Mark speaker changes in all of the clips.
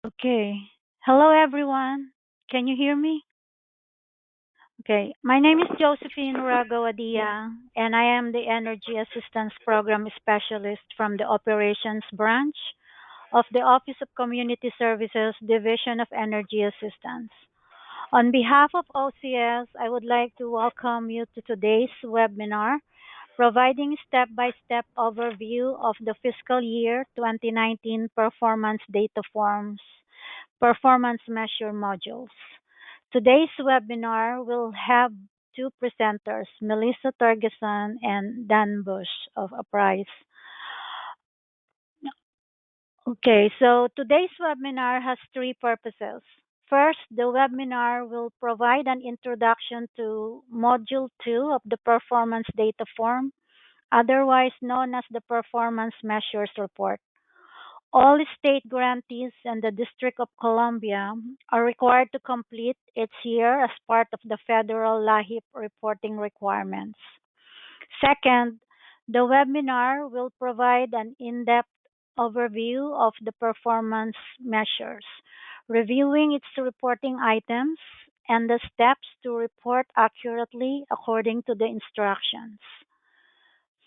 Speaker 1: Okay. Hello, everyone. Can you hear me? Okay. My name is Josephine Ragawadia, and I am the Energy Assistance Program Specialist from the Operations Branch of the Office of Community Services Division of Energy Assistance. On behalf of OCS, I would like to welcome you to today's webinar, providing step-by-step overview of the fiscal year 2019 performance data forms performance measure modules. Today's webinar will have two presenters, Melissa Torgeson and Dan Bush of Uprise. Okay, so today's webinar has three purposes. First, the webinar will provide an introduction to Module 2 of the Performance Data Form, otherwise known as the Performance Measures Report. All state grantees and the District of Columbia are required to complete each year as part of the federal LAHIP reporting requirements. Second, the webinar will provide an in-depth overview of the performance measures, reviewing its reporting items and the steps to report accurately according to the instructions.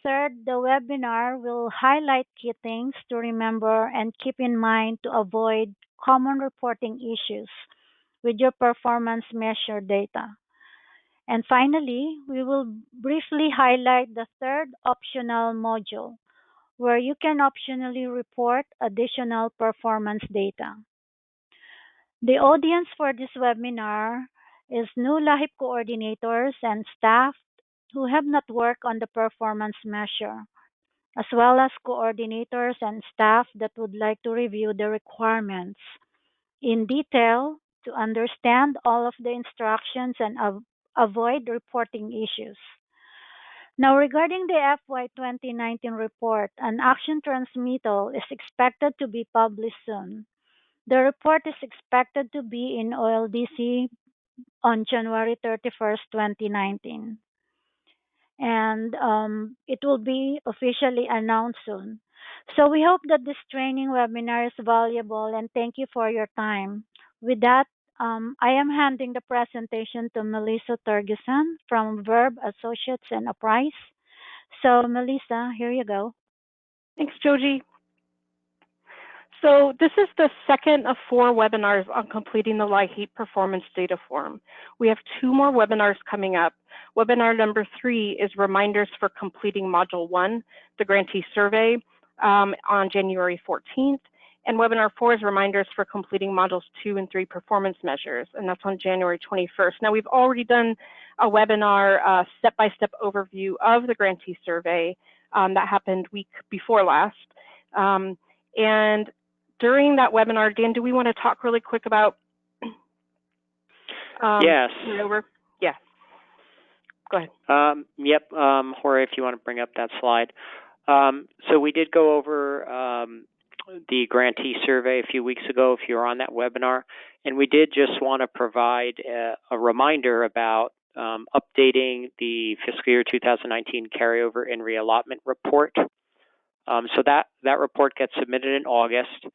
Speaker 1: Third, the webinar will highlight key things to remember and keep in mind to avoid common reporting issues with your performance measure data. And finally, we will briefly highlight the third optional module, where you can optionally report additional performance data. The audience for this webinar is new LAHIP coordinators and staff who have not worked on the performance measure, as well as coordinators and staff that would like to review the requirements in detail to understand all of the instructions and avoid reporting issues. Now, regarding the FY 2019 report, an action transmittal is expected to be published soon. The report is expected to be in OLDC on January 31st, 2019, and it will be officially announced soon. So we hope that this training webinar is valuable and thank you for your time. With that, I am handing the presentation to Melissa Torgeson from Verb Associates and Uprise. So Melissa, here you go.
Speaker 2: Thanks, Joji. So this is the second of 4 webinars on completing the LIHEAP performance data form. We have 2 more webinars coming up. Webinar number 3 is reminders for completing module 1, the grantee survey, on January 14th. And webinar 4 is reminders for completing modules 2 and 3 performance measures, and that's on January 21st. Now we've already done a webinar step-by-step overview of the grantee survey that happened week before last. And during that webinar, Dan, do we want to talk really quick about?
Speaker 3: Yes.
Speaker 2: Yeah. Go ahead.
Speaker 3: Yep. Jorge, if you want to bring up that slide. So we did go over the grantee survey a few weeks ago, if you were on that webinar, and we did just want to provide a reminder about updating the fiscal year 2019 carryover and reallotment report. So that report gets submitted in August.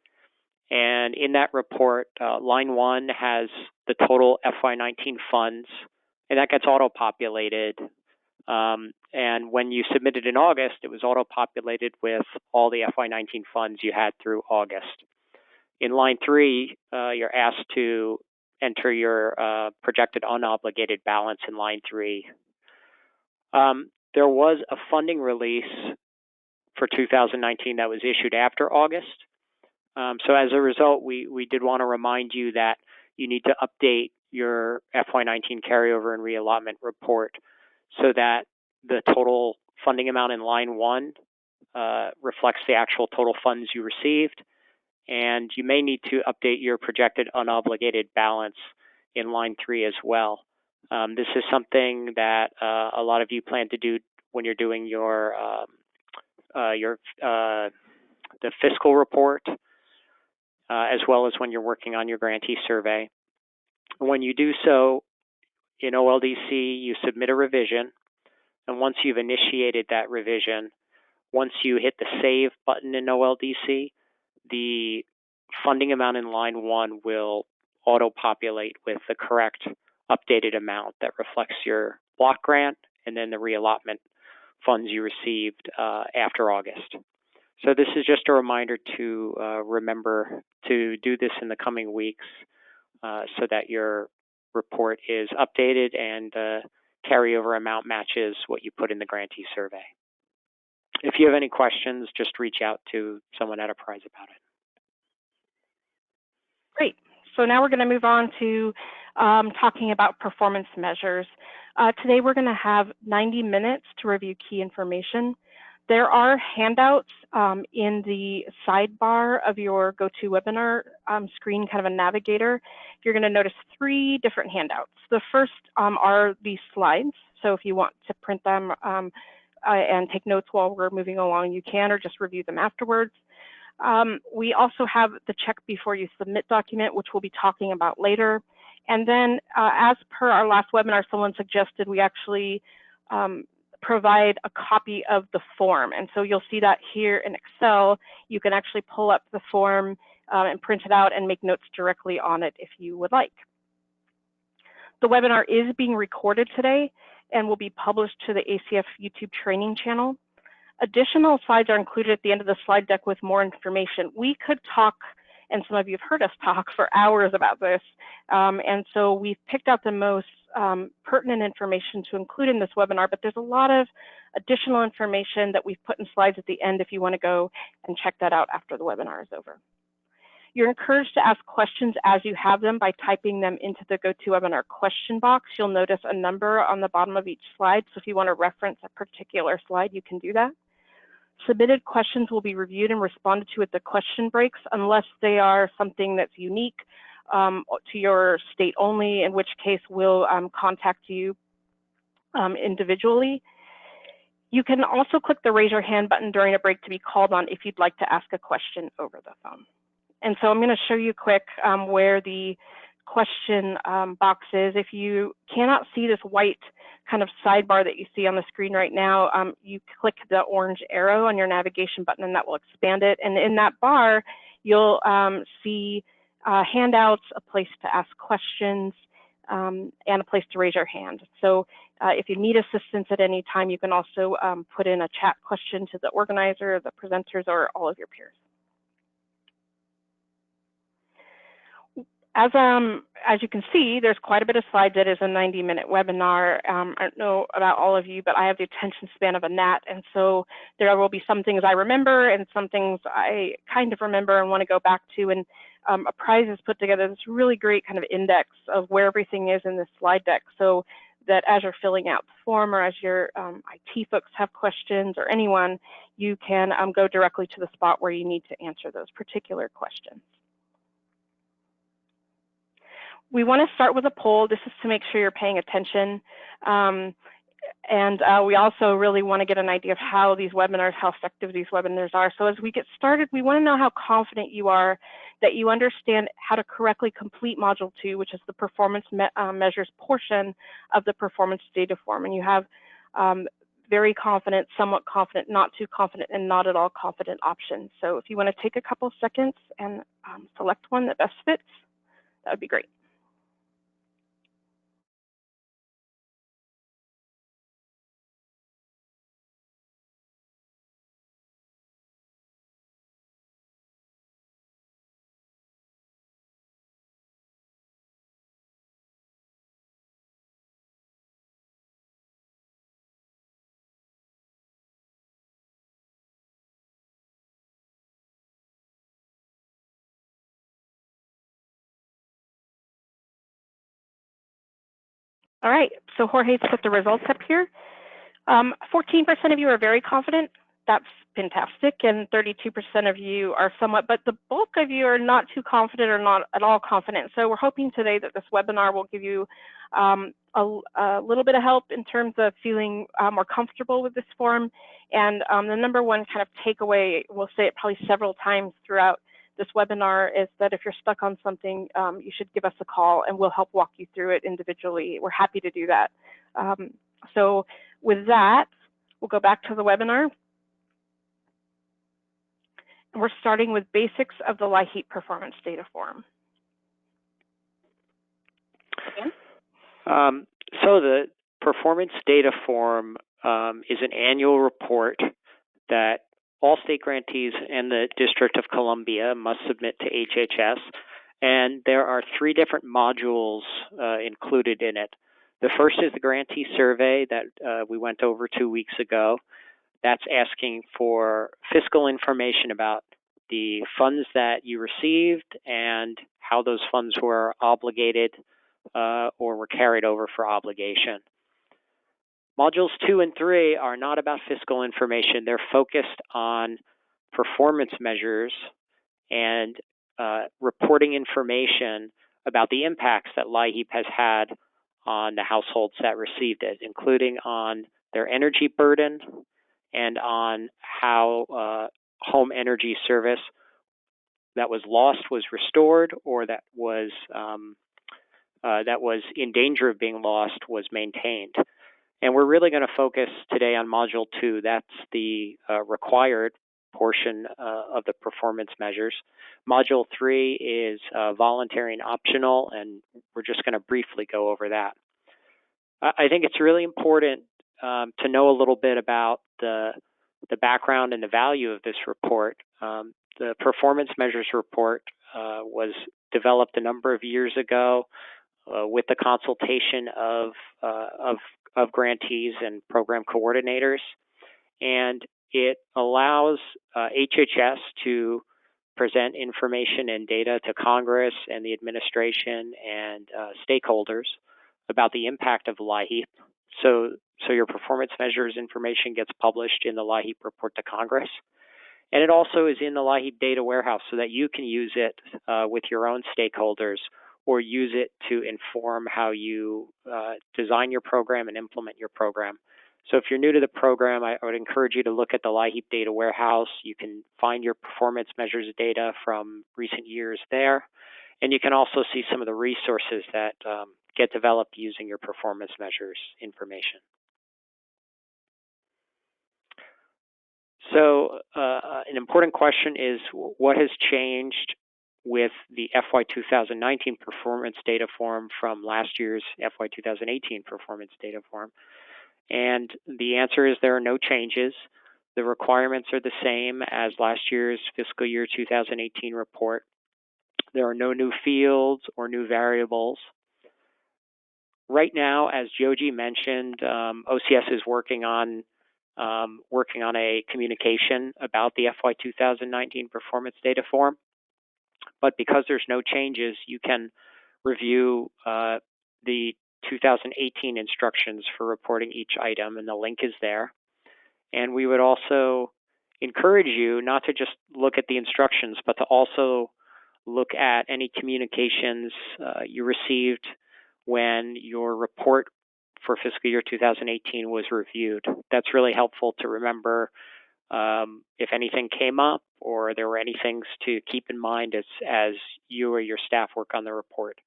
Speaker 3: And in that report, line 1 has the total FY19 funds, and that gets auto-populated. And when you submitted in August, it was auto-populated with all the FY19 funds you had through August. In line 3, you're asked to enter your projected unobligated balance in line 3. There was a funding release for 2019 that was issued after August. So as a result, we did want to remind you that you need to update your FY19 carryover and reallotment report so that the total funding amount in line 1 reflects the actual total funds you received. And you may need to update your projected unobligated balance in line 3 as well. This is something that a lot of you plan to do when you're doing the fiscal report, as well as when you're working on your grantee survey. When you do so in OLDC, you submit a revision, and once you've initiated that revision, once you hit the Save button in OLDC, the funding amount in line 1 will auto-populate with the correct updated amount that reflects your block grant and then the reallotment funds you received after August. So this is just a reminder to remember to do this in the coming weeks so that your report is updated and carryover amount matches what you put in the grantee survey. If you have any questions, just reach out to someone at Apprise about it.
Speaker 2: Great. So now we're going to move on to talking about performance measures. Today we're going to have 90 minutes to review key information. There are handouts in the sidebar of your GoToWebinar screen, kind of a navigator. You're going to notice 3 different handouts. The first are these slides. So if you want to print them and take notes while we're moving along, you can, or just review them afterwards. We also have the check before you submit document, which we'll be talking about later. And then as per our last webinar, someone suggested we actually provide a copy of the form. And so you'll see that here in Excel. You can actually pull up the form and print it out and make notes directly on it if you would like. The webinar is being recorded today and will be published to the ACF YouTube training channel. Additional slides are included at the end of the slide deck with more information. We could talk, and some of you have heard us talk for hours about this, and so we've picked out the most pertinent information to include in this webinar, but there's a lot of additional information that we've put in slides at the end if you want to go and check that out after the webinar is over. You're encouraged to ask questions as you have them by typing them into the GoToWebinar question box. You'll notice a number on the bottom of each slide, so if you want to reference a particular slide, you can do that. Submitted questions will be reviewed and responded to at the question breaks unless they are something that's unique to your state only, in which case we'll contact you individually. You can also click the raise your hand button during a break to be called on if you'd like to ask a question over the phone. And so I'm going to show you quick where the question box is. If you cannot see this white kind of sidebar that you see on the screen right now, you click the orange arrow on your navigation button and that will expand it. And in that bar, you'll see handouts, a place to ask questions, and a place to raise your hand. So if you need assistance at any time, you can also put in a chat question to the organizer, the presenters, or all of your peers. As you can see, there's quite a bit of slides. It is a 90-minute webinar. I don't know about all of you, but I have the attention span of a gnat, and so there will be some things I remember and some things I kind of remember and want to go back to. And Apprise has put together this really great kind of index of where everything is in this slide deck, so that as you're filling out the form or as your IT folks have questions or anyone, you can go directly to the spot where you need to answer those particular questions. We want to start with a poll. This is to make sure you're paying attention. We also really want to get an idea of how these webinars, how effective these webinars are. So as we get started, we want to know how confident you are that you understand how to correctly complete Module 2, which is the performance measures portion of the performance data form. And you have very confident, somewhat confident, not too confident, and not at all confident options. So if you want to take a couple seconds and select one that best fits, that would be great. All right, so Jorge's put the results up here. 14% of you are very confident. That's fantastic. And 32% of you are somewhat, but the bulk of you are not too confident or not at all confident. So we're hoping today that this webinar will give you a little bit of help in terms of feeling more comfortable with this form. And the number one kind of takeaway, we'll say it probably several times throughout this webinar, is that if you're stuck on something, you should give us a call and we'll help walk you through it individually. We're happy to do that. So with that, we'll go back to the webinar. We're starting with basics of the LIHEAP performance data form.
Speaker 3: So the performance data form is an annual report that all state grantees and the District of Columbia must submit to HHS. And there are 3 different modules included in it. The first is the grantee survey that we went over 2 weeks ago. That's asking for fiscal information about the funds that you received and how those funds were obligated or were carried over for obligation. Modules 2 and 3 are not about fiscal information. They're focused on performance measures and reporting information about the impacts that LIHEAP has had on the households that received it, including on their energy burden and on how home energy service that was lost was restored, or that was in danger of being lost was maintained. And we're really going to focus today on Module 2. That's the required portion of the performance measures. Module 3 is voluntary and optional, and we're just going to briefly go over that. I think it's really important to know a little bit about the background and the value of this report. The performance measures report was developed a number of years ago with the consultation of grantees and program coordinators, and it allows HHS to present information and data to Congress and the administration and stakeholders about the impact of LIHEAP. So your performance measures information gets published in the LIHEAP report to Congress. And it also is in the LIHEAP data warehouse so that you can use it with your own stakeholders or use it to inform how you design your program and implement your program. So if you're new to the program, I would encourage you to look at the LIHEAP data warehouse. You can find your performance measures data from recent years there. And you can also see some of the resources that get developed using your performance measures information. So an important question is, what has changed with the FY 2019 performance data form from last year's FY 2018 performance data form? And the answer is there are no changes. The requirements are the same as last year's fiscal year 2018 report. There are no new fields or new variables. Right now, as Joji mentioned, OCS is working on a communication about the FY 2019 performance data form. But because there's no changes, you can review the 2018 instructions for reporting each item, and the link is there. And we would also encourage you not to just look at the instructions, but to also look at any communications you received when your report for fiscal year 2018 was reviewed. That's really helpful to remember if anything came up or there were any things to keep in mind as you or your staff work on the report.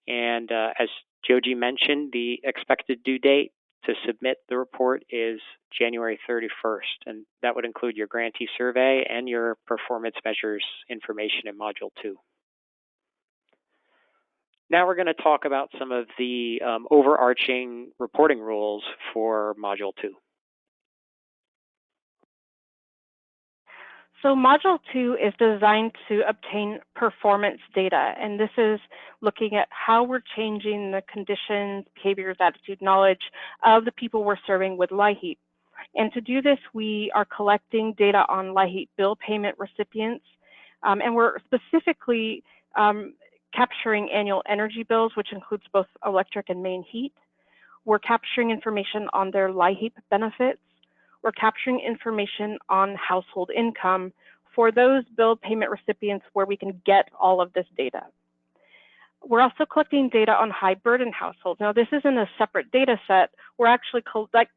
Speaker 3: And as Joji mentioned, the expected due date to submit the report is January 31st, and that would include your grantee survey and your performance measures information in Module 2. Now we're going to talk about some of the overarching reporting rules for Module 2.
Speaker 2: So Module 2 is designed to obtain performance data, and this is looking at how we're changing the conditions, behaviors, attitude, knowledge of the people we're serving with LIHEAP. And to do this, we are collecting data on LIHEAP bill payment recipients, and we're specifically capturing annual energy bills, which includes both electric and main heat. We're capturing information on their LIHEAP benefits. We're capturing information on household income for those bill payment recipients where we can get all of this data. We're also collecting data on high burden households. Now, this isn't a separate data set. We're actually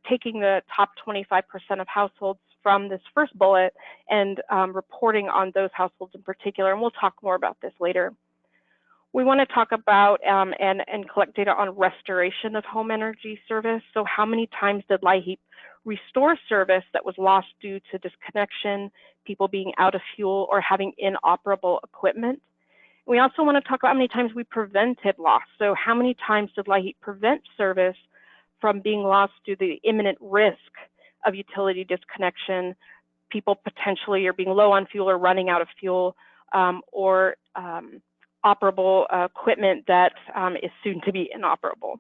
Speaker 2: taking the top 25% of households from this first bullet and reporting on those households in particular, and we'll talk more about this later. We want to talk about and collect data on restoration of home energy service. So how many times did LIHEAP restore service that was lost due to disconnection, people being out of fuel, or having inoperable equipment. We also want to talk about how many times we prevented loss. So how many times did LIHEAP prevent service from being lost due to the imminent risk of utility disconnection, people potentially are being low on fuel or running out of fuel, or operable equipment that is soon to be inoperable.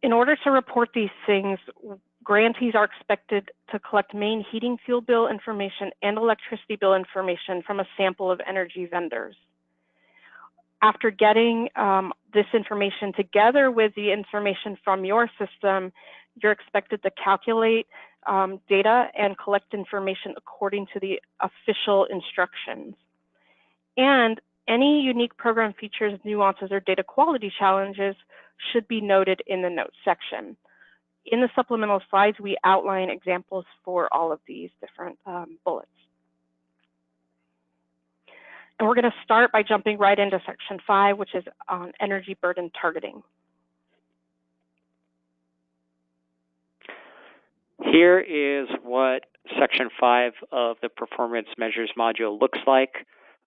Speaker 2: In order to report these things, grantees are expected to collect main heating fuel bill information and electricity bill information from a sample of energy vendors. After getting this information together with the information from your system, you're expected to calculate data and collect information according to the official instructions. And any unique program features, nuances, or data quality challenges should be noted in the notes section. In the supplemental slides, we outline examples for all of these different bullets. And we're going to start by jumping right into section 5, which is on energy burden targeting.
Speaker 3: Here is what section 5 of the performance measures module looks like.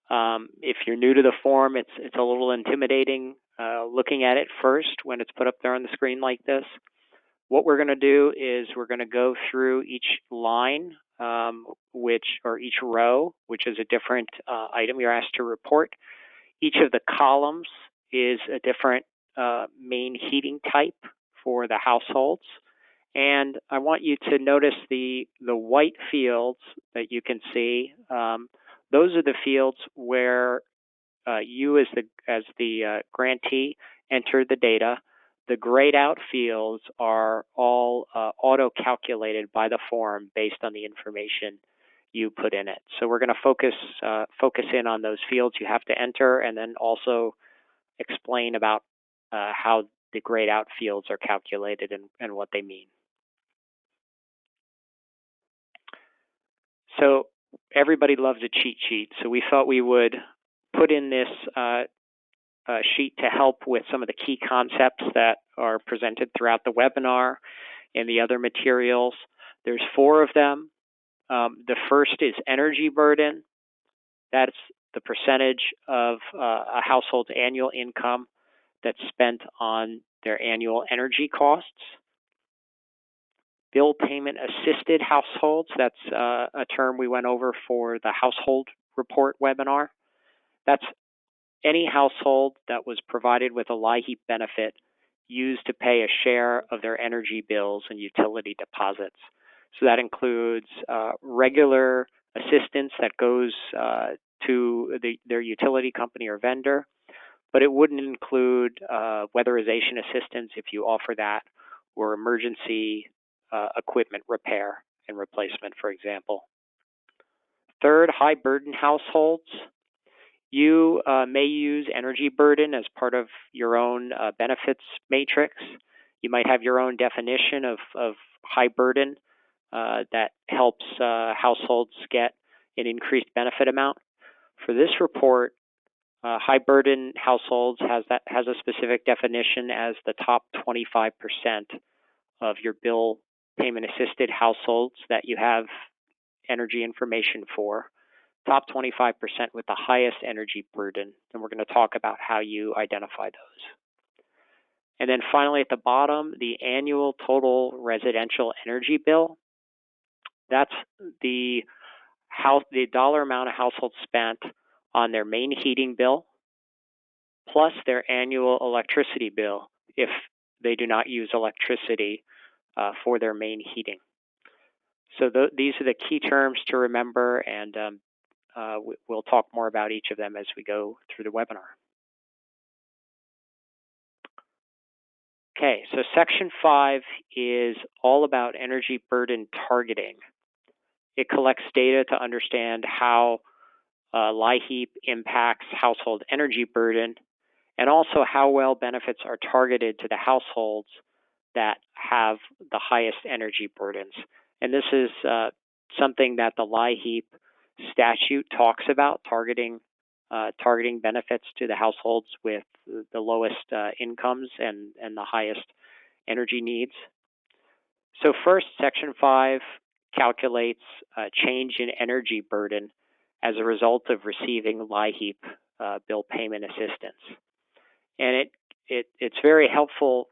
Speaker 3: If you're new to the form, it's a little intimidating looking at it first when it's put up there on the screen like this. What we're going to do is we're going to go through each line, or each row, which is a different item you're asked to report. Each of the columns is a different main heating type for the households. And I want you to notice the white fields that you can see. Those are the fields where you as the grantee entered the data. The grayed out fields are all auto-calculated by the form based on the information you put in it. So we're going to focus in on those fields you have to enter, and then also explain about how the grayed out fields are calculated and what they mean. So everybody loves a cheat sheet, so we thought we would put in this sheet to help with some of the key concepts that are presented throughout the webinar and the other materials. There's 4 of them. The first is energy burden. That's the percentage of a household's annual income that's spent on their annual energy costs. Bill payment assisted households, that's a term we went over for the household report webinar. That's any household that was provided with a LIHEAP benefit used to pay a share of their energy bills and utility deposits. So that includes regular assistance that goes to their utility company or vendor, but it wouldn't include weatherization assistance if you offer that, or emergency equipment repair and replacement, for example. Third, high burden households. You may use energy burden as part of your own benefits matrix. You might have your own definition of high burden that helps households get an increased benefit amount. For this report, high burden households has a specific definition as the top 25% of your bill payment assisted households that you have energy information for. Top 25% with the highest energy burden, and we're going to talk about how you identify those. And then finally at the bottom, the annual total residential energy bill. That's the dollar amount a household spent on their main heating bill plus their annual electricity bill if they do not use electricity for their main heating. So these are the key terms to remember, and we'll talk more about each of them as we go through the webinar. Okay, so section 5 is all about energy burden targeting. It collects data to understand how LIHEAP impacts household energy burden, and also how well benefits are targeted to the households that have the highest energy burdens. And this is something that the LIHEAP statute talks about, targeting targeting benefits to the households with the lowest incomes and the highest energy needs. So first, Section 5 calculates change in energy burden as a result of receiving LIHEAP bill payment assistance. And it's very helpful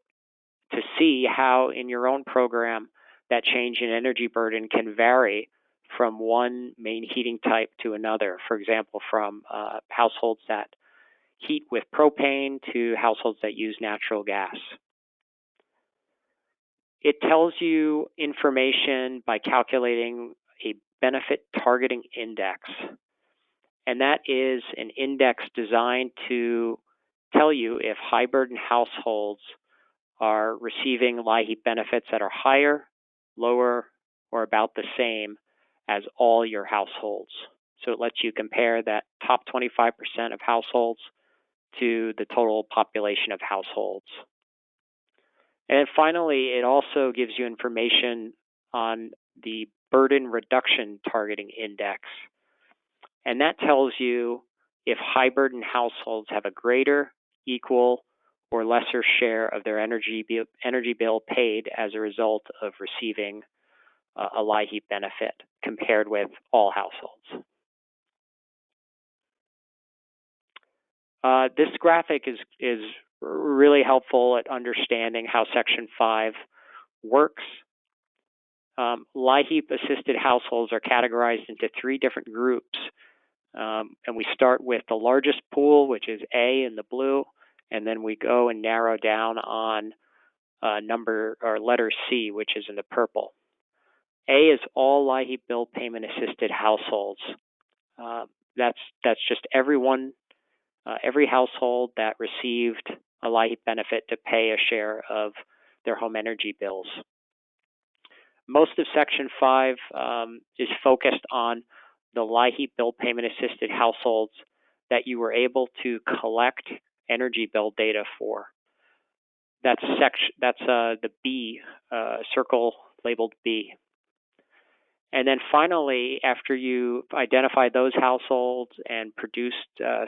Speaker 3: to see how in your own program that change in energy burden can vary from one main heating type to another. For example, from households that heat with propane to households that use natural gas. It tells you information by calculating a benefit targeting index. And that is an index designed to tell you if high burden households are receiving LIHEAP benefits that are higher, lower, or about the same as all your households. So it lets you compare that top 25% of households to the total population of households. And finally, it also gives you information on the burden reduction targeting index. And that tells you if high burden households have a greater, equal, or lesser share of their energy bill paid as a result of receiving a LIHEAP benefit compared with all households. This graphic is really helpful at understanding how Section 5 works. LIHEAP assisted households are categorized into 3 different groups. And we start with the largest pool, which is A in the blue, and then we go and narrow down on number or letter C, which is in the purple. A is all LIHEAP bill payment assisted households. That's just every household that received a LIHEAP benefit to pay a share of their home energy bills. Most of Section 5 is focused on the LIHEAP bill payment assisted households that you were able to collect energy bill data for. That's the B, circle labeled B. And then finally, after you identify those households and produced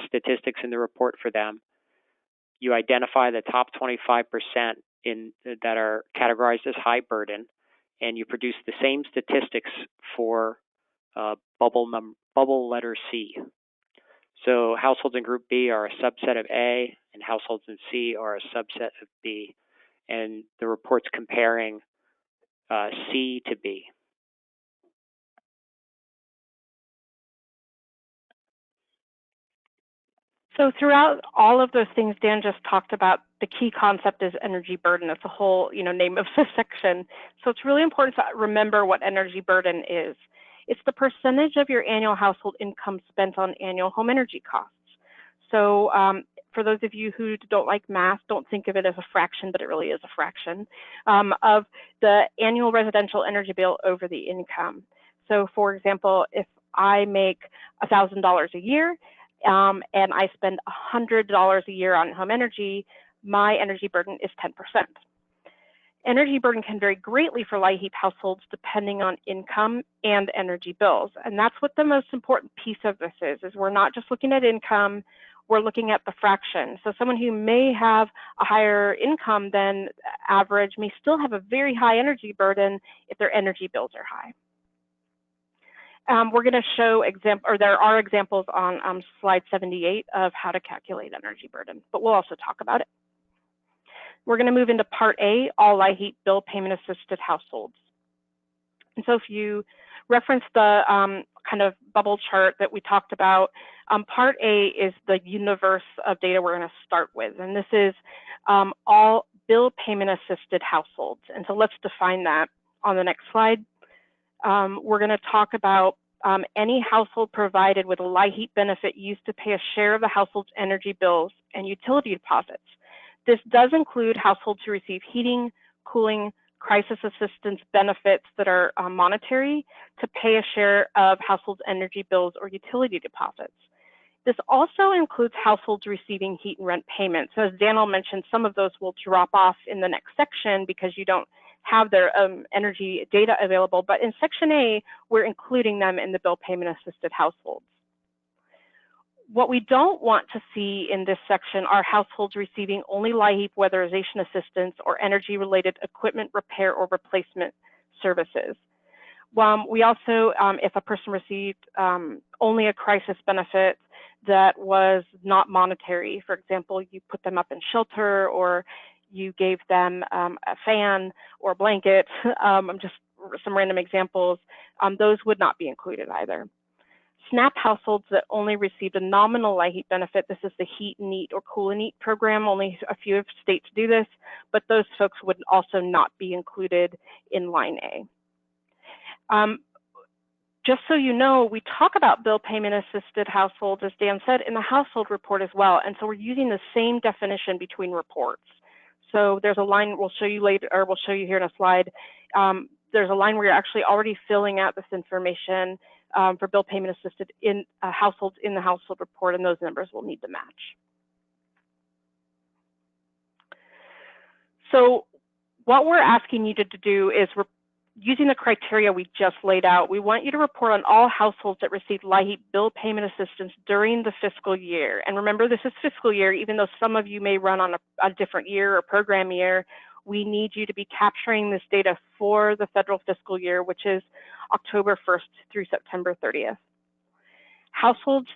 Speaker 3: statistics in the report for them, you identify the top 25% that are categorized as high burden, and you produce the same statistics for bubble letter C. So households in Group B are a subset of A, and households in C are a subset of B. And the report's comparing C to B.
Speaker 2: So throughout all of those things Dan just talked about, the key concept is energy burden. That's the whole name of the section. So it's really important to remember what energy burden is. It's the percentage of your annual household income spent on annual home energy costs. So for those of you who don't like math, don't think of it as a fraction, but it really is a fraction of the annual residential energy bill over the income. So for example, if I make $1,000 a year, and I spend $100 a year on home energy, my energy burden is 10%. Energy burden can vary greatly for LIHEAP households depending on income and energy bills. And that's what the most important piece of this is we're not just looking at income, we're looking at the fraction. So someone who may have a higher income than average may still have a very high energy burden if their energy bills are high. We're going to show there are examples on slide 78 of how to calculate energy burden, but we'll also talk about it. We're going to move into Part A, all LIHEAP bill payment assisted households. And so if you reference the kind of bubble chart that we talked about, Part A is the universe of data we're going to start with, and this is all bill payment assisted households. And so let's define that on the next slide. We're going to talk about any household provided with a LIHEAP benefit used to pay a share of the household's energy bills and utility deposits. This does include households who receive heating, cooling, crisis assistance benefits that are monetary to pay a share of households' energy bills or utility deposits. This also includes households receiving heat and rent payments. So as Daniel mentioned, some of those will drop off in the next section because you don't have their energy data available, but in Section A, we're including them in the bill payment assisted households. What we don't want to see in this section are households receiving only LIHEAP weatherization assistance or energy-related equipment repair or replacement services. We also, if a person received only a crisis benefit that was not monetary, for example, you put them up in shelter or you gave them a fan or a blanket, just some random examples, those would not be included either. SNAP households that only received a nominal LIHEAP benefit, this is the Heat and Eat or Cool and Eat program, only a few states do this, but those folks would also not be included in line A. Just so you know, we talk about bill payment assisted households, as Dan said, in the household report as well. And so we're using the same definition between reports. So there's a line we'll show you later, or we'll show you here in a slide. There's a line where you're actually already filling out this information for bill payment assisted in households in the household report, and those numbers will need to match. So what we're asking you to do is, using the criteria we just laid out, we want you to report on all households that received LIHEAP bill payment assistance during the fiscal year. And remember, this is fiscal year, even though some of you may run on a different year or program year, we need you to be capturing this data for the federal fiscal year, which is October 1st through September 30th. Households,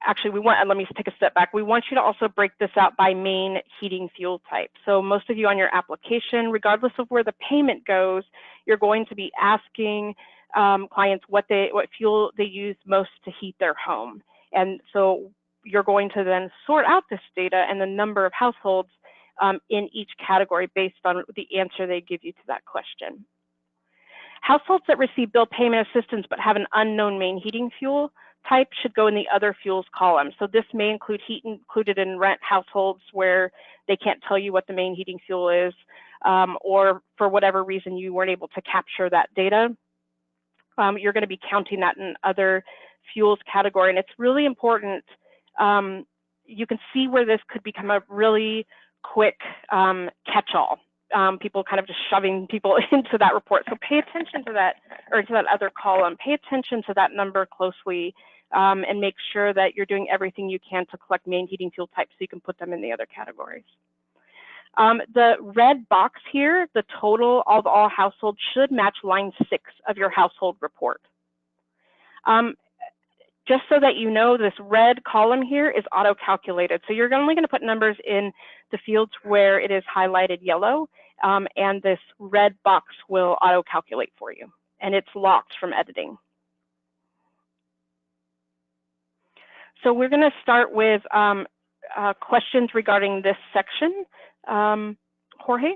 Speaker 2: actually, let me take a step back. We want you to also break this out by main heating fuel type. So most of you on your application, regardless of where the payment goes, you're going to be asking clients what fuel they use most to heat their home. And so you're going to then sort out this data and the number of households in each category based on the answer they give you to that question. Households that receive bill payment assistance but have an unknown main heating fuel type should go in the other fuels column. So this may include heat included in rent households where they can't tell you what the main heating fuel is, or for whatever reason you weren't able to capture that data. You're going to be counting that in other fuels category, and it's really important. You can see where this could become a really quick catch-all. People kind of just shoving people into that report. So pay attention to that, or to that other column. Pay attention to that number closely and make sure that you're doing everything you can to collect main heating fuel types so you can put them in the other categories. The red box here, the total of all households, should match line 6 of your household report. Just so that you know, this red column here is auto-calculated. So you're only going to put numbers in the fields where it is highlighted yellow, and this red box will auto-calculate for you, and it's locked from editing. So we're going to start with questions regarding this section. Jorge?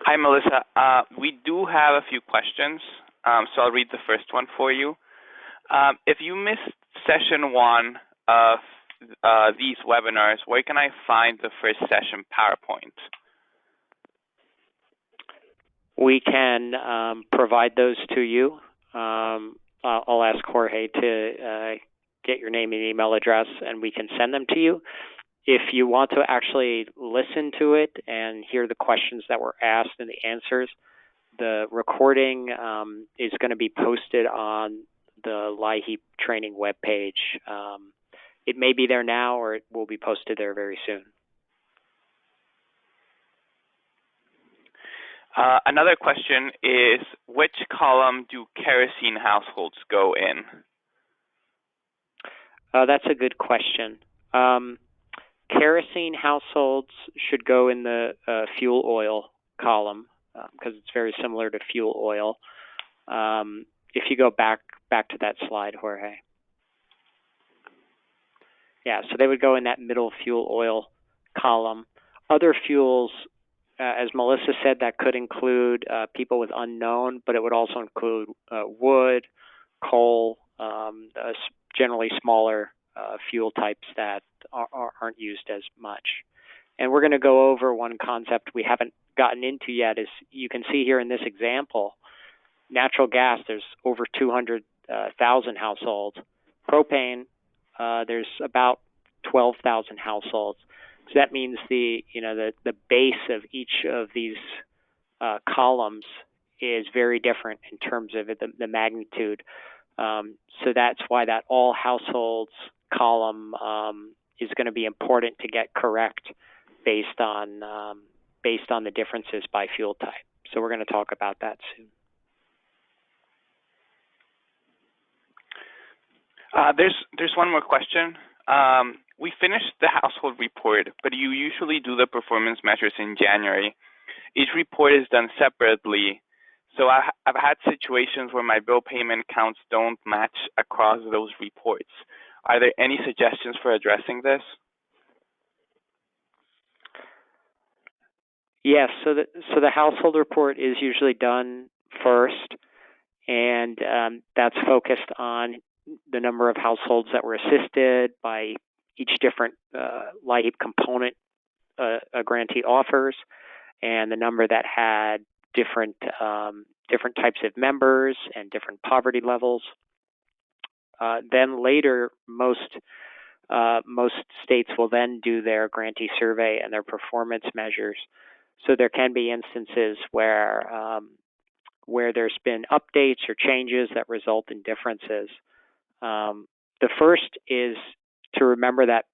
Speaker 4: Hi, Melissa. We do have a few questions, so I'll read the first one for you. If you missed session 1 of these webinars, where can I find the first session PowerPoint?
Speaker 3: We can provide those to you. I'll ask Jorge to get your name and email address, and we can send them to you. If you want to actually listen to it and hear the questions that were asked and the answers, the recording is going to be posted on the LIHEAP training webpage. It may be there now, or it will be posted there very soon.
Speaker 4: Another question is, which column do kerosene households go in?
Speaker 3: That's a good question. Kerosene households should go in the fuel oil column because it's very similar to fuel oil. If you go back to that slide, Jorge. Yeah, so they would go in that middle fuel oil column. Other fuels, as Melissa said, that could include people with unknown, but it would also include wood, coal, generally smaller fuel types that aren't used as much. And we're going to go over one concept we haven't gotten into yet. Is you can see here in this example, natural gas, there's over 200,000 households. Propane, there's about 12,000 households. So that means the base of each of these columns is very different in terms of the magnitude. So that's why that all households column is going to be important to get correct based on the differences by fuel type. So we're going to talk about that soon.
Speaker 4: There's one more question. We finished the household report, but you usually do the performance measures in January. Each report is done separately. So I've had situations where my bill payment counts don't match across those reports. Are there any suggestions for addressing this?
Speaker 3: Yes, so the household report is usually done first, and that's focused on the number of households that were assisted by each different LIHEAP component a grantee offers, and the number that had different types of members and different poverty levels. Then later, most states will then do their grantee survey and their performance measures. So there can be instances where there's been updates or changes that result in differences. The first is to remember that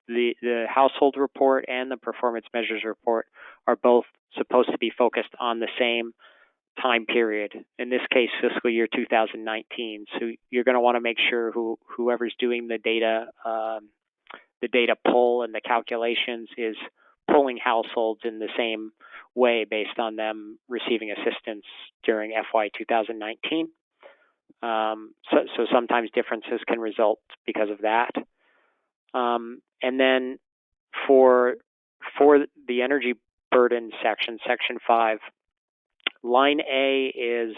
Speaker 3: the household report and the performance measures report are both supposed to be focused on the same time period, in this case, fiscal year 2019. So you're going to want to make sure whoever's doing the data pull and the calculations is pulling households in the same way based on them receiving assistance during FY 2019. So sometimes differences can result because of that. And then for the energy burden section, section 5, line A is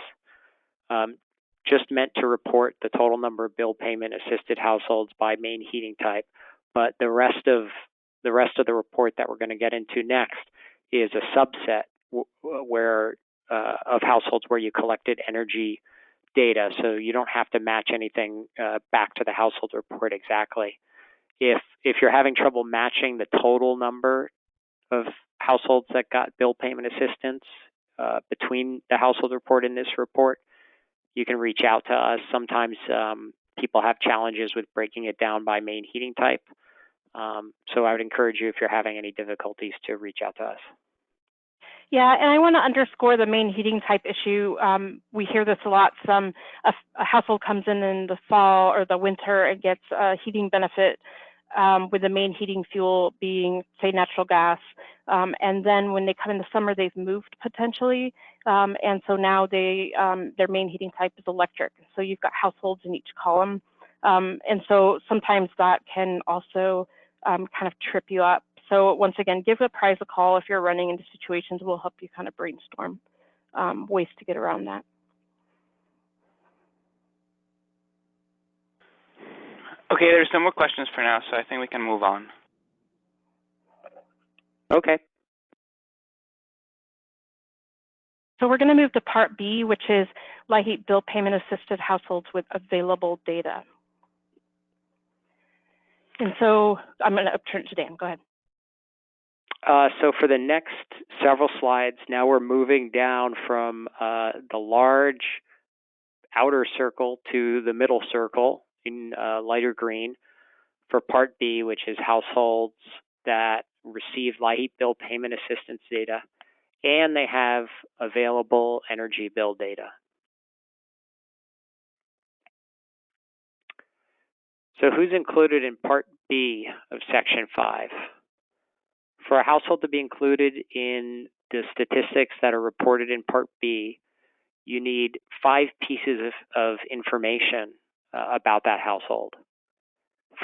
Speaker 3: just meant to report the total number of bill payment assisted households by main heating type, but the rest of the report that we're going to get into next is a subset of households where you collected energy data, so you don't have to match anything back to the household report exactly. If you're having trouble matching the total number of households that got bill payment assistance between the household report and this report, you can reach out to us. Sometimes people have challenges with breaking it down by main heating type. So I would encourage you, if you're having any difficulties, to reach out to us.
Speaker 2: Yeah, and I want to underscore the main heating type issue. We hear this a lot. A household comes in the fall or the winter and gets a heating benefit with the main heating fuel being, say, natural gas. And then when they come in the summer, they've moved potentially. And so now their main heating type is electric. So you've got households in each column. And so sometimes that can also kind of trip you up. So once again, give Apprise a call if you're running into situations. We'll help you kind of brainstorm ways to get around that.
Speaker 4: Okay, there's no more questions for now, so I think we can move on.
Speaker 3: Okay.
Speaker 2: So we're going to move to Part B, which is LIHEAP bill payment assisted households with available data. And so I'm going to turn to Dan. Go ahead.
Speaker 3: So for the next several slides, now we're moving down from the large outer circle to the middle circle in lighter green for Part B, which is households that receive LIHEAP bill payment assistance data, and they have available energy bill data. So who's included in Part B of Section 5? For a household to be included in the statistics that are reported in Part B, you need 5 pieces of information about that household.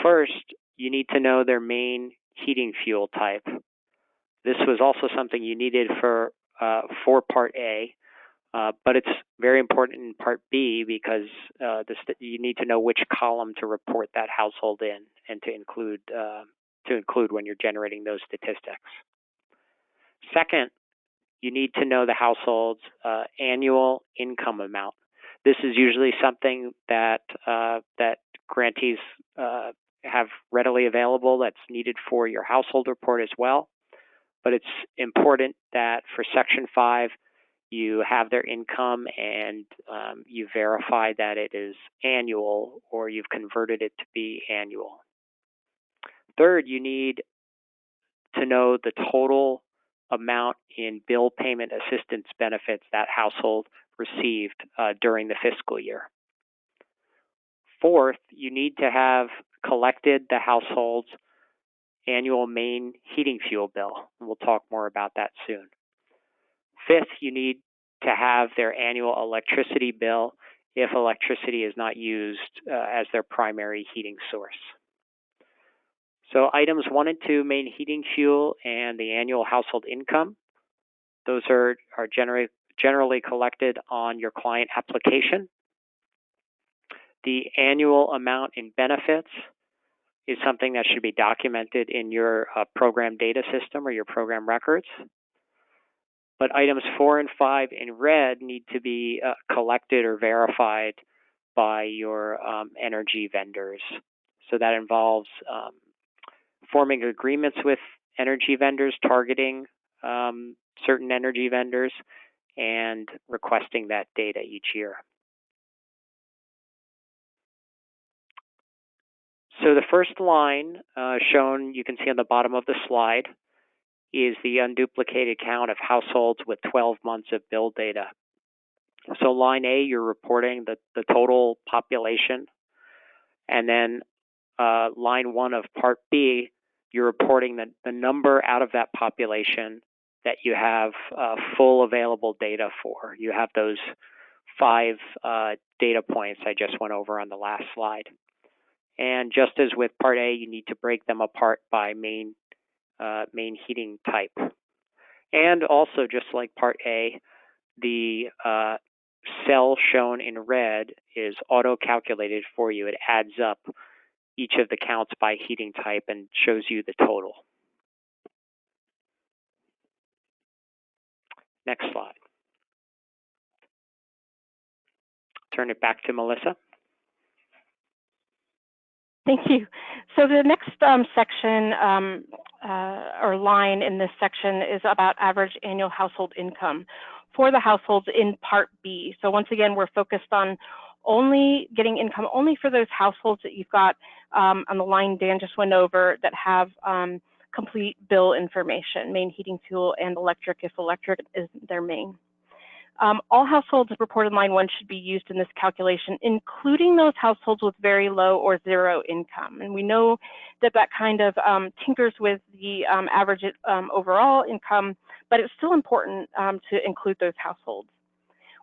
Speaker 3: First, you need to know their main heating fuel type. This was also something you needed for Part A, but it's very important in Part B because you need to know which column to report that household in and to include when you're generating those statistics. Second, you need to know the household's annual income amount. This is usually something that grantees have readily available that's needed for your household report as well. But it's important that for Section 5, you have their income and you verify that it is annual or you've converted it to be annual. Third, you need to know the total amount in bill payment assistance benefits that household received during the fiscal year. Fourth, you need to have collected the household's annual main heating fuel bill. We'll talk more about that soon. Fifth, you need to have their annual electricity bill if electricity is not used as their primary heating source. So items 1 and 2, main heating fuel and the annual household income, those are generally collected on your client application. The annual amount in benefits is something that should be documented in your program data system or your program records. But items 4 and 5 in red need to be collected or verified by your energy vendors. So that involves forming agreements with energy vendors, targeting certain energy vendors, and requesting that data each year. So the first line shown, you can see on the bottom of the slide, is the unduplicated count of households with 12 months of bill data. So line A, you're reporting the total population. And then line 1 of part B, you're reporting the number out of that population that you have full available data for. You have those 5 data points I just went over on the last slide. And just as with part A, you need to break them apart by main heating type. And also, just like part A, the cell shown in red is auto-calculated for you. It adds up each of the counts by heating type and shows you the total. Next slide. Turn it back to Melissa.
Speaker 2: Thank you. So the next section or line in this section is about average annual household income for the households in Part B. So once again, we're focused on only getting income only for those households that you've got on the line Dan just went over that have complete bill information, main heating fuel and electric if electric is their main. All households reported in line 1 should be used in this calculation, including those households with very low or zero income. And we know that that kind of tinkers with the average overall income, but it's still important to include those households.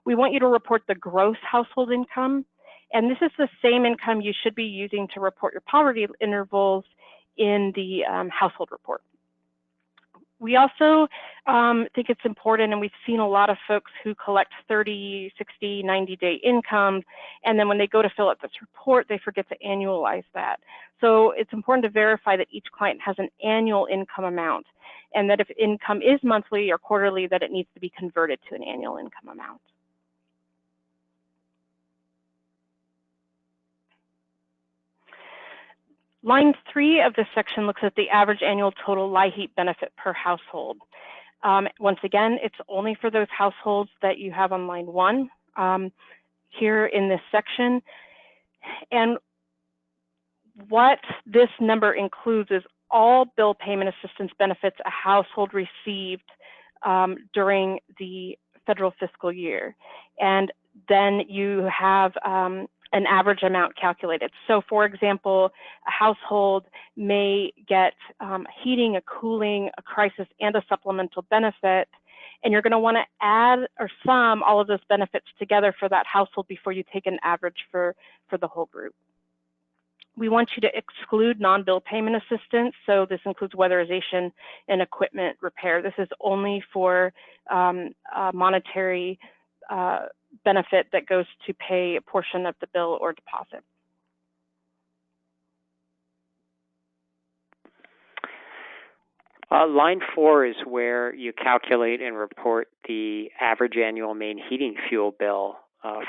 Speaker 2: We want you to report the gross household income, and this is the same income you should be using to report your poverty intervals in the household report. We also think it's important, and we've seen a lot of folks who collect 30, 60, 90-day incomes, and then when they go to fill out this report, they forget to annualize that. So it's important to verify that each client has an annual income amount, and that if income is monthly or quarterly, that it needs to be converted to an annual income amount. Line 3 of this section looks at the average annual total LIHEAP benefit per household. Once again, it's only for those households that you have on line 1 here in this section. And what this number includes is all bill payment assistance benefits a household received during the federal fiscal year. And then you have an average amount calculated. So for example, a household may get heating, a cooling, a crisis, and a supplemental benefit, and you're going to want to add or sum all of those benefits together for that household before you take an average for the whole group. We want you to exclude non-bill payment assistance, so this includes weatherization and equipment repair. This is only for monetary benefit that goes to pay a portion of the bill or deposit.
Speaker 3: Line 4 is where you calculate and report the average annual main heating fuel bill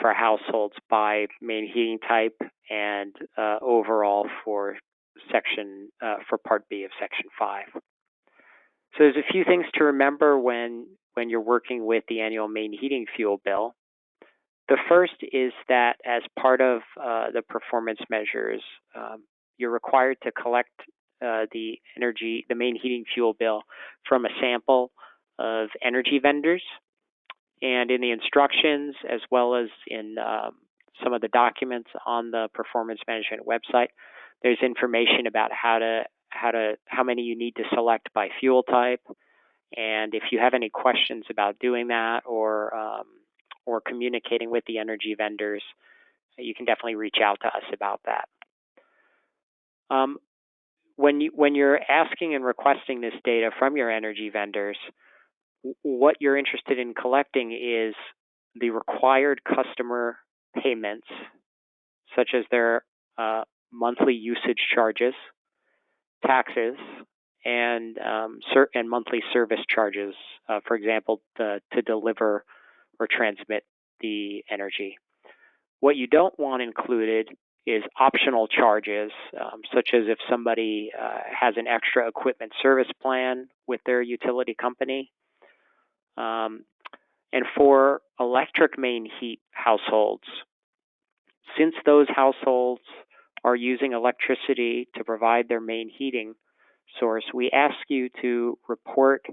Speaker 3: for households by main heating type and overall for Part B of Section 5. So there's a few things to remember when when you're working with the annual main heating fuel bill. The first is that as part of the performance measures, you're required to collect the main heating fuel bill from a sample of energy vendors. And in the instructions, as well as in some of the documents on the performance management website, there's information about how many you need to select by fuel type. And if you have any questions about doing that or communicating with the energy vendors, you can definitely reach out to us about that. When you're asking and requesting this data from your energy vendors, what you're interested in collecting is the required customer payments, such as their monthly usage charges, taxes, and monthly service charges, for example, to deliver or transmit the energy. What you don't want included is optional charges, such as if somebody has an extra equipment service plan with their utility company. And for electric main heat households, since those households are using electricity to provide their main heating source, we ask you to report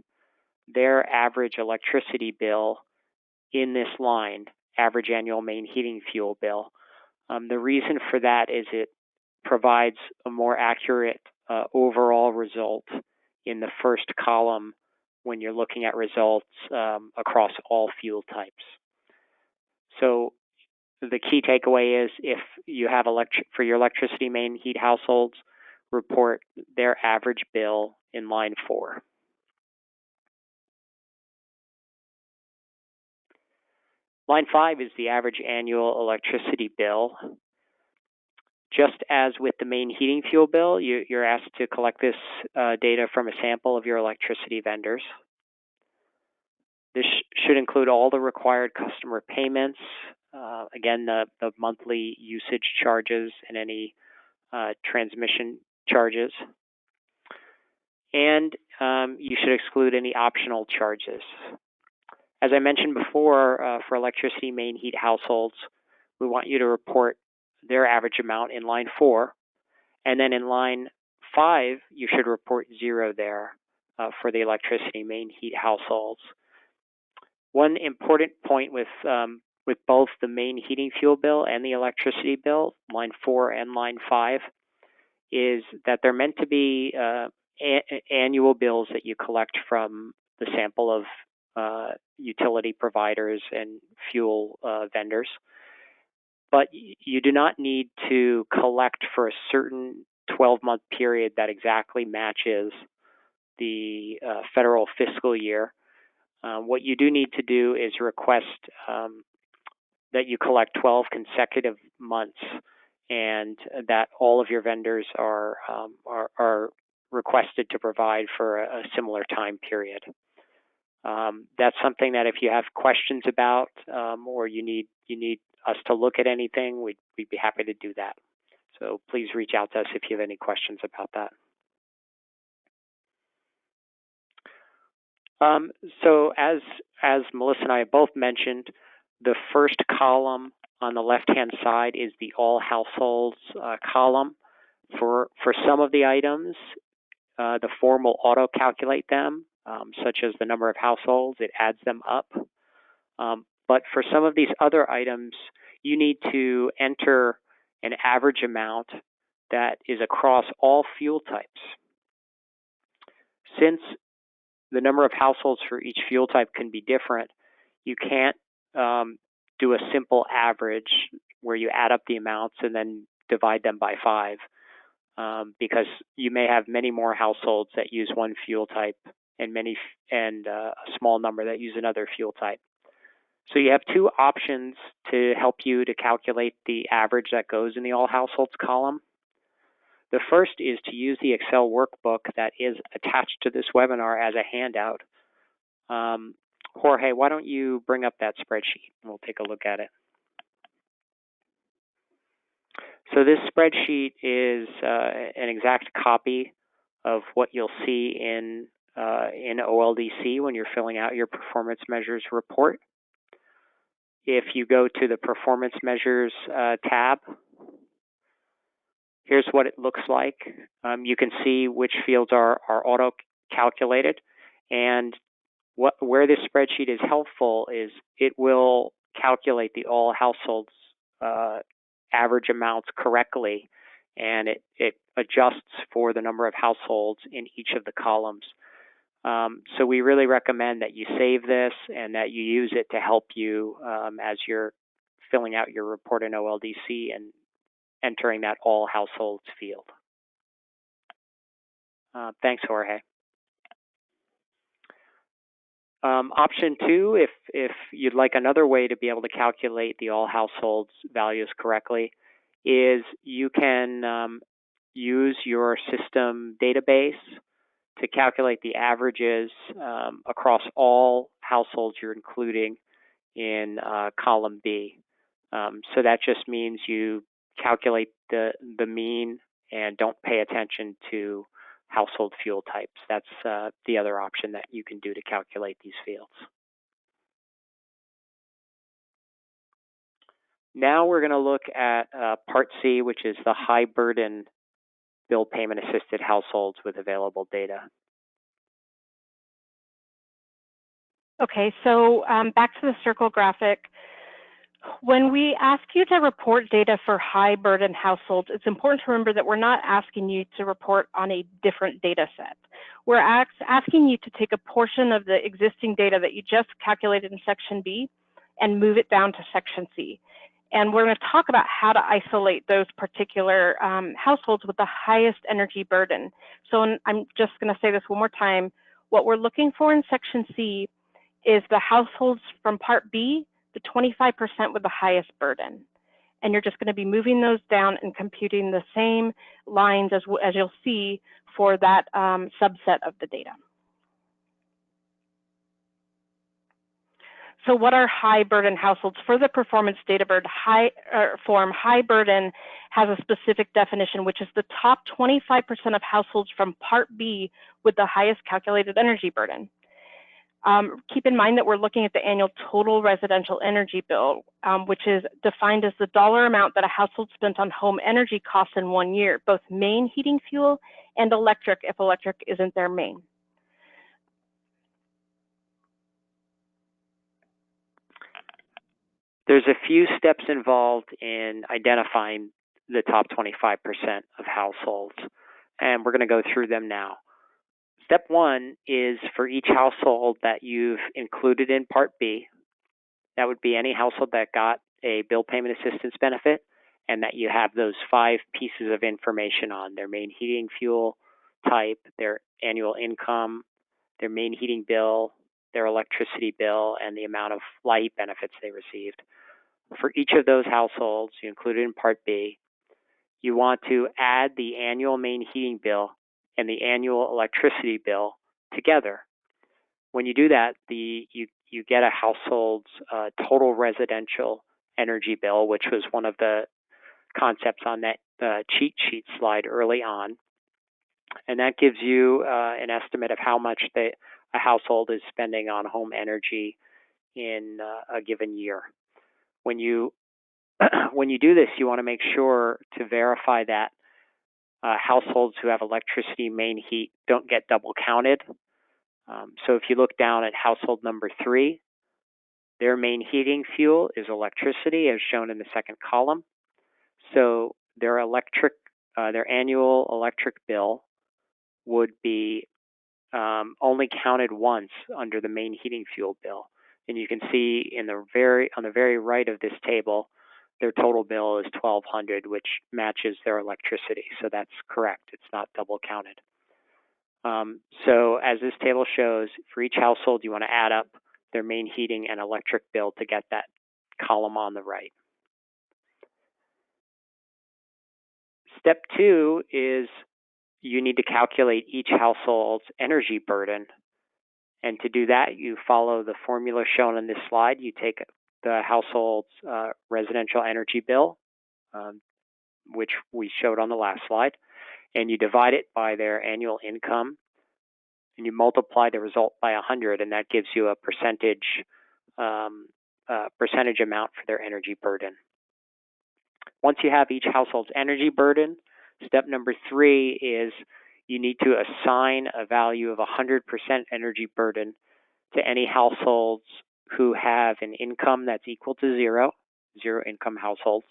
Speaker 3: their average electricity bill in this line, average annual main heating fuel bill. The reason for that is it provides a more accurate overall result in the first column when you're looking at results across all fuel types. So the key takeaway is if you have for your electricity main heat households, report their average bill in line 4. Line 5 is the average annual electricity bill. Just as with the main heating fuel bill, you're asked to collect this data from a sample of your electricity vendors. This should include all the required customer payments, again, the monthly usage charges and any transmission charges. And you should exclude any optional charges. As I mentioned before, for electricity main heat households, we want you to report their average amount in line 4. And then in line 5, you should report 0 there for the electricity main heat households. One important point with both the main heating fuel bill and the electricity bill, line 4 and line 5, is that they're meant to be annual bills that you collect from the sample of utility providers and fuel vendors. But you do not need to collect for a certain 12-month period that exactly matches the federal fiscal year. What you do need to do is request that you collect 12 consecutive months, and that all of your vendors are requested to provide for a similar time period. That's something that if you have questions about, or you need us to look at anything, we'd be happy to do that. So please reach out to us if you have any questions about that. So as Melissa and I have both mentioned, the first column on the left-hand side is the all households column. For some of the items, the form will auto-calculate them, such as the number of households. It adds them up. But for some of these other items, you need to enter an average amount that is across all fuel types. Since the number of households for each fuel type can be different, you can't do a simple average where you add up the amounts and then divide them by 5, because you may have many more households that use one fuel type and a small number that use another fuel type. So you have 2 options to help you to calculate the average that goes in the all households column. The first is to use the Excel workbook that is attached to this webinar as a handout. Jorge, why don't you bring up that spreadsheet and we'll take a look at it. So this spreadsheet is an exact copy of what you'll see in in OLDC when you're filling out your performance measures report. If you go to the performance measures tab, here's what it looks like. You can see which fields are auto-calculated, and where this spreadsheet is helpful is it will calculate the all households average amounts correctly, and it adjusts for the number of households in each of the columns. So we really recommend that you save this and that you use it to help you as you're filling out your report in OLDC and entering that all households field. Thanks, Jorge. Option 2, if you'd like another way to be able to calculate the all households values correctly, is you can use your system database to calculate the averages across all households you're including in column B. So that just means you calculate the mean and don't pay attention to household fuel types. That's the other option that you can do to calculate these fields. Now we're going to look at Part C, which is the high burden bill payment assisted households with available data.
Speaker 2: Okay, so back to the circle graphic. When we ask you to report data for high burden households, it's important to remember that we're not asking you to report on a different data set. We're asking you to take a portion of the existing data that you just calculated in Section B and move it down to Section C. And we're going to talk about how to isolate those particular households with the highest energy burden. So I'm just going to say this one more time. What we're looking for in Section C is the households from Part B, the 25% with the highest burden. And you're just going to be moving those down and computing the same lines as you'll see for that subset of the data. So what are high burden households? For the performance data form, high burden has a specific definition, which is the top 25% of households from Part B with the highest calculated energy burden. Keep in mind that we're looking at the annual total residential energy bill, which is defined as the dollar amount that a household spent on home energy costs in 1 year, both main heating fuel and electric if electric isn't their main.
Speaker 3: There's a few steps involved in identifying the top 25% of households, and we're going to go through them now. Step 1 is for each household that you've included in Part B. That would be any household that got a bill payment assistance benefit and that you have those 5 pieces of information on: their main heating fuel type, their annual income, their main heating bill, their electricity bill, and the amount of light benefits they received. For each of those households you included in Part B, you want to add the annual main heating bill and the annual electricity bill together. When you do that, you get a household's total residential energy bill, which was one of the concepts on that cheat sheet slide early on. And that gives you an estimate of how much a household is spending on home energy in a given year. When you do this, you want to make sure to verify that households who have electricity main heat don't get double counted. So if you look down at household number 3, their main heating fuel is electricity, as shown in the second column. So their annual electric bill would be only counted once under the main heating fuel bill. And you can see on the very right of this table, their total bill is $1,200, which matches their electricity. So that's correct. It's not double counted. So as this table shows, for each household, you want to add up their main heating and electric bill to get that column on the right. Step 2 is you need to calculate each household's energy burden. And to do that, you follow the formula shown on this slide. You take the household's residential energy bill, which we showed on the last slide, and you divide it by their annual income, and you multiply the result by 100, and that gives you a percentage amount for their energy burden. Once you have each household's energy burden, step number 3 is you need to assign a value of 100% energy burden to any households who have an income that's equal to zero income households,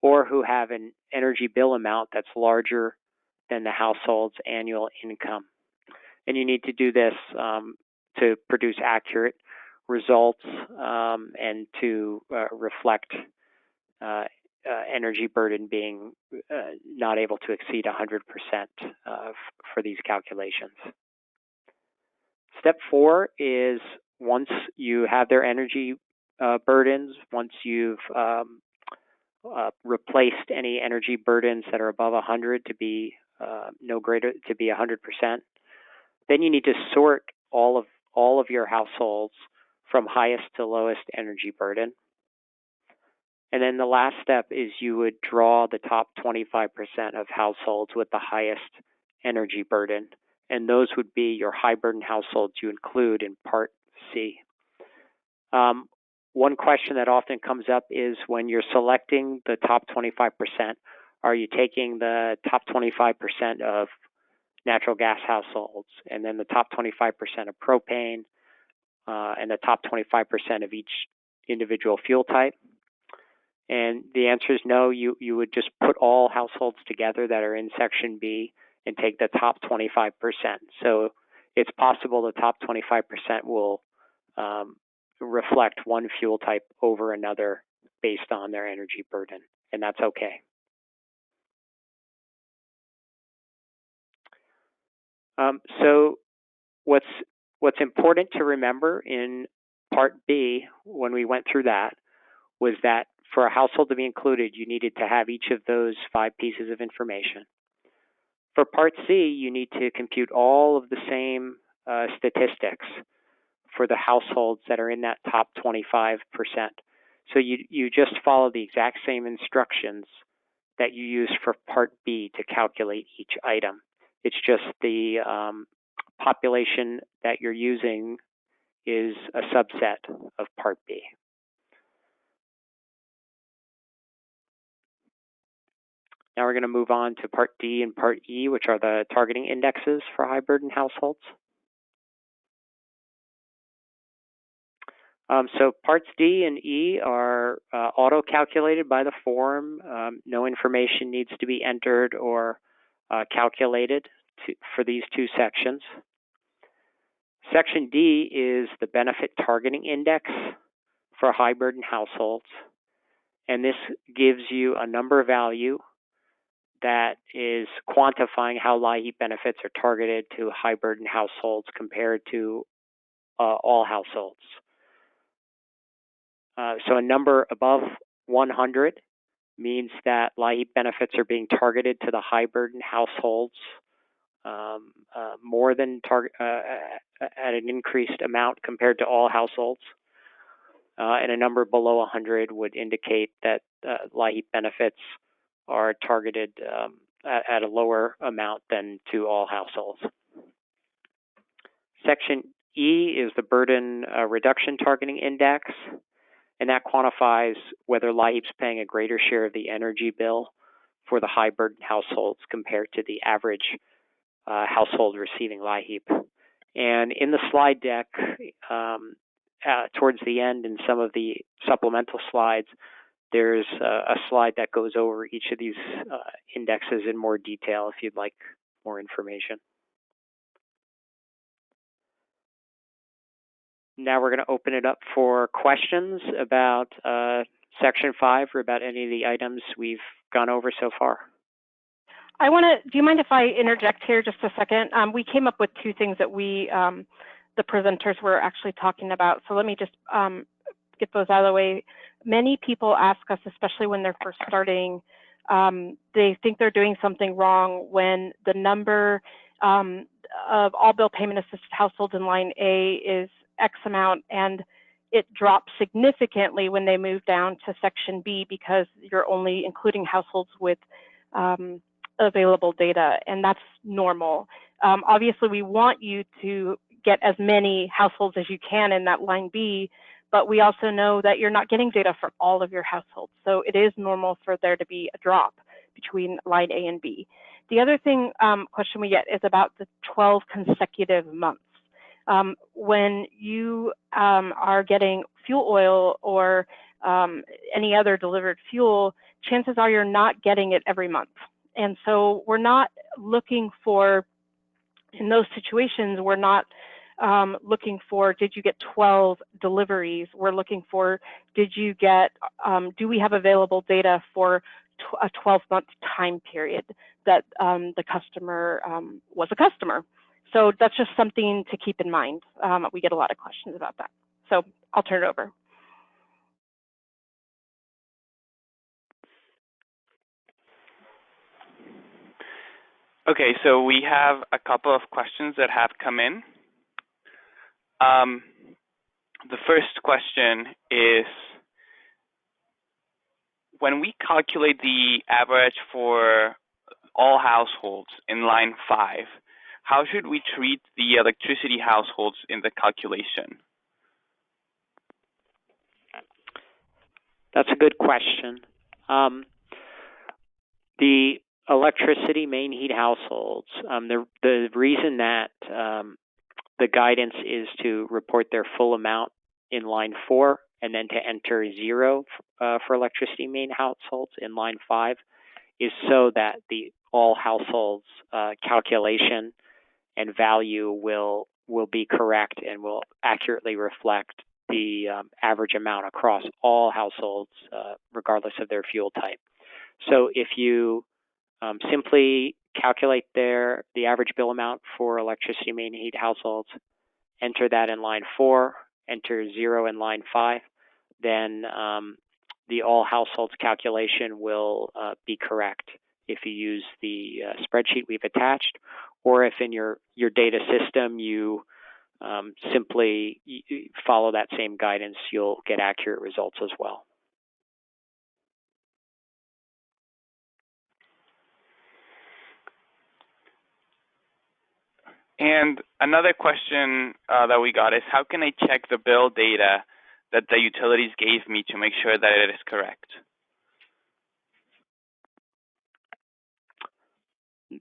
Speaker 3: or who have an energy bill amount that's larger than the household's annual income. And you need to do this to produce accurate results and to reflect energy burden being not able to exceed 100% for these calculations. Step 4 is once you have their energy burdens, once you've replaced any energy burdens that are above 100 to be no greater to be 100%, then you need to sort all of your households from highest to lowest energy burden. And then the last step is you would draw the top 25% of households with the highest energy burden, and those would be your high burden households you include in Part C. One question that often comes up is when you're selecting the top 25%, are you taking the top 25% of natural gas households, and then the top 25% of propane, and the top 25% of each individual fuel type? And the answer is no. You would just put all households together that are in Section B and take the top 25%. So it's possible the top 25% will reflect one fuel type over another based on their energy burden, and that's okay. So what's important to remember in Part B, when we went through that, was that for a household to be included, you needed to have each of those 5 pieces of information. For Part C, you need to compute all of the same statistics for the households that are in that top 25%. So you just follow the exact same instructions that you use for Part B to calculate each item. It's just the population that you're using is a subset of Part B. Now we're going to move on to Part D and Part E, which are the targeting indexes for high burden households. So Parts D and E are auto-calculated by the form. No information needs to be entered or calculated for these 2 sections. Section D is the benefit targeting index for high burden households. And this gives you a number value that is quantifying how LIHEAP benefits are targeted to high burden households compared to all households. So a number above 100 means that LIHEAP benefits are being targeted to the high burden households more than at an increased amount compared to all households. And a number below 100 would indicate that LIHEAP benefits are targeted at a lower amount than to all households. Section E is the burden reduction targeting index, and that quantifies whether LIHEAP's paying a greater share of the energy bill for the high burden households compared to the average household receiving LIHEAP. And in the slide deck, towards the end in some of the supplemental slides, there's a slide that goes over each of these indexes in more detail if you'd like more information. Now we're going to open it up for questions about Section 5 or about any of the items we've gone over so far.
Speaker 2: Do you mind if I interject here just a second? We came up with 2 things that the presenters were actually talking about. So let me just get those out of the way. Many people ask us, especially when they're first starting, they think they're doing something wrong when the number of all bill payment assisted households in line A is X amount, and it drops significantly when they move down to Section B because you're only including households with available data, and that's normal. Obviously, we want you to get as many households as you can in that line B, but we also know that you're not getting data for all of your households. So it is normal for there to be a drop between line A and B. The other thing, question we get is about the 12 consecutive months. When you are getting fuel oil or any other delivered fuel, chances are you're not getting it every month. And so we're not looking for, in those situations, we're not looking for, did you get 12 deliveries? We're looking for, did you get, do we have available data for a 12-month time period that the customer was a customer? So that's just something to keep in mind. We get a lot of questions about that. So I'll turn it over.
Speaker 4: Okay, so we have a couple of questions that have come in. The first question is, when we calculate the average for all households in line 5, how should we treat the electricity households in the calculation?
Speaker 3: That's a good question. The electricity main heat households, the reason that the guidance is to report their full amount in line 4 and then to enter 0 for electricity main households in line 5 is so that the all households calculation and value will be correct and will accurately reflect the average amount across all households, regardless of their fuel type. So if you simply calculate the average bill amount for electricity main heat households, enter that in line 4, enter 0 in line 5, then the all households calculation will be correct if you use the spreadsheet we've attached, or if in your data system you simply follow that same guidance, you'll get accurate results as well.
Speaker 4: And another question that we got is, how can I check the bill data that the utilities gave me to make sure that it is correct?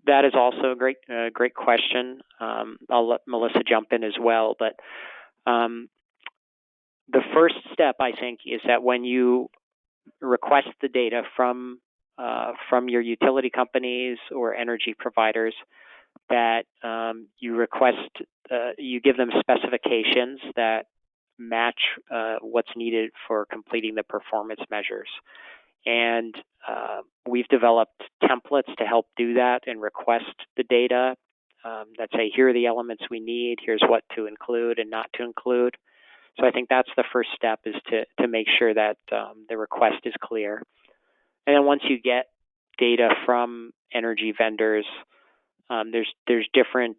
Speaker 3: That is also a great question. I'll let Melissa jump in as well, but the first step, I think, is that when you request the data from your utility companies or energy providers, that you give them specifications that match what's needed for completing the performance measures. And we've developed templates to help do that and request the data that say, here are the elements we need, here's what to include and not to include. So I think that's the first step, is to make sure that the request is clear. And then once you get data from energy vendors, there's different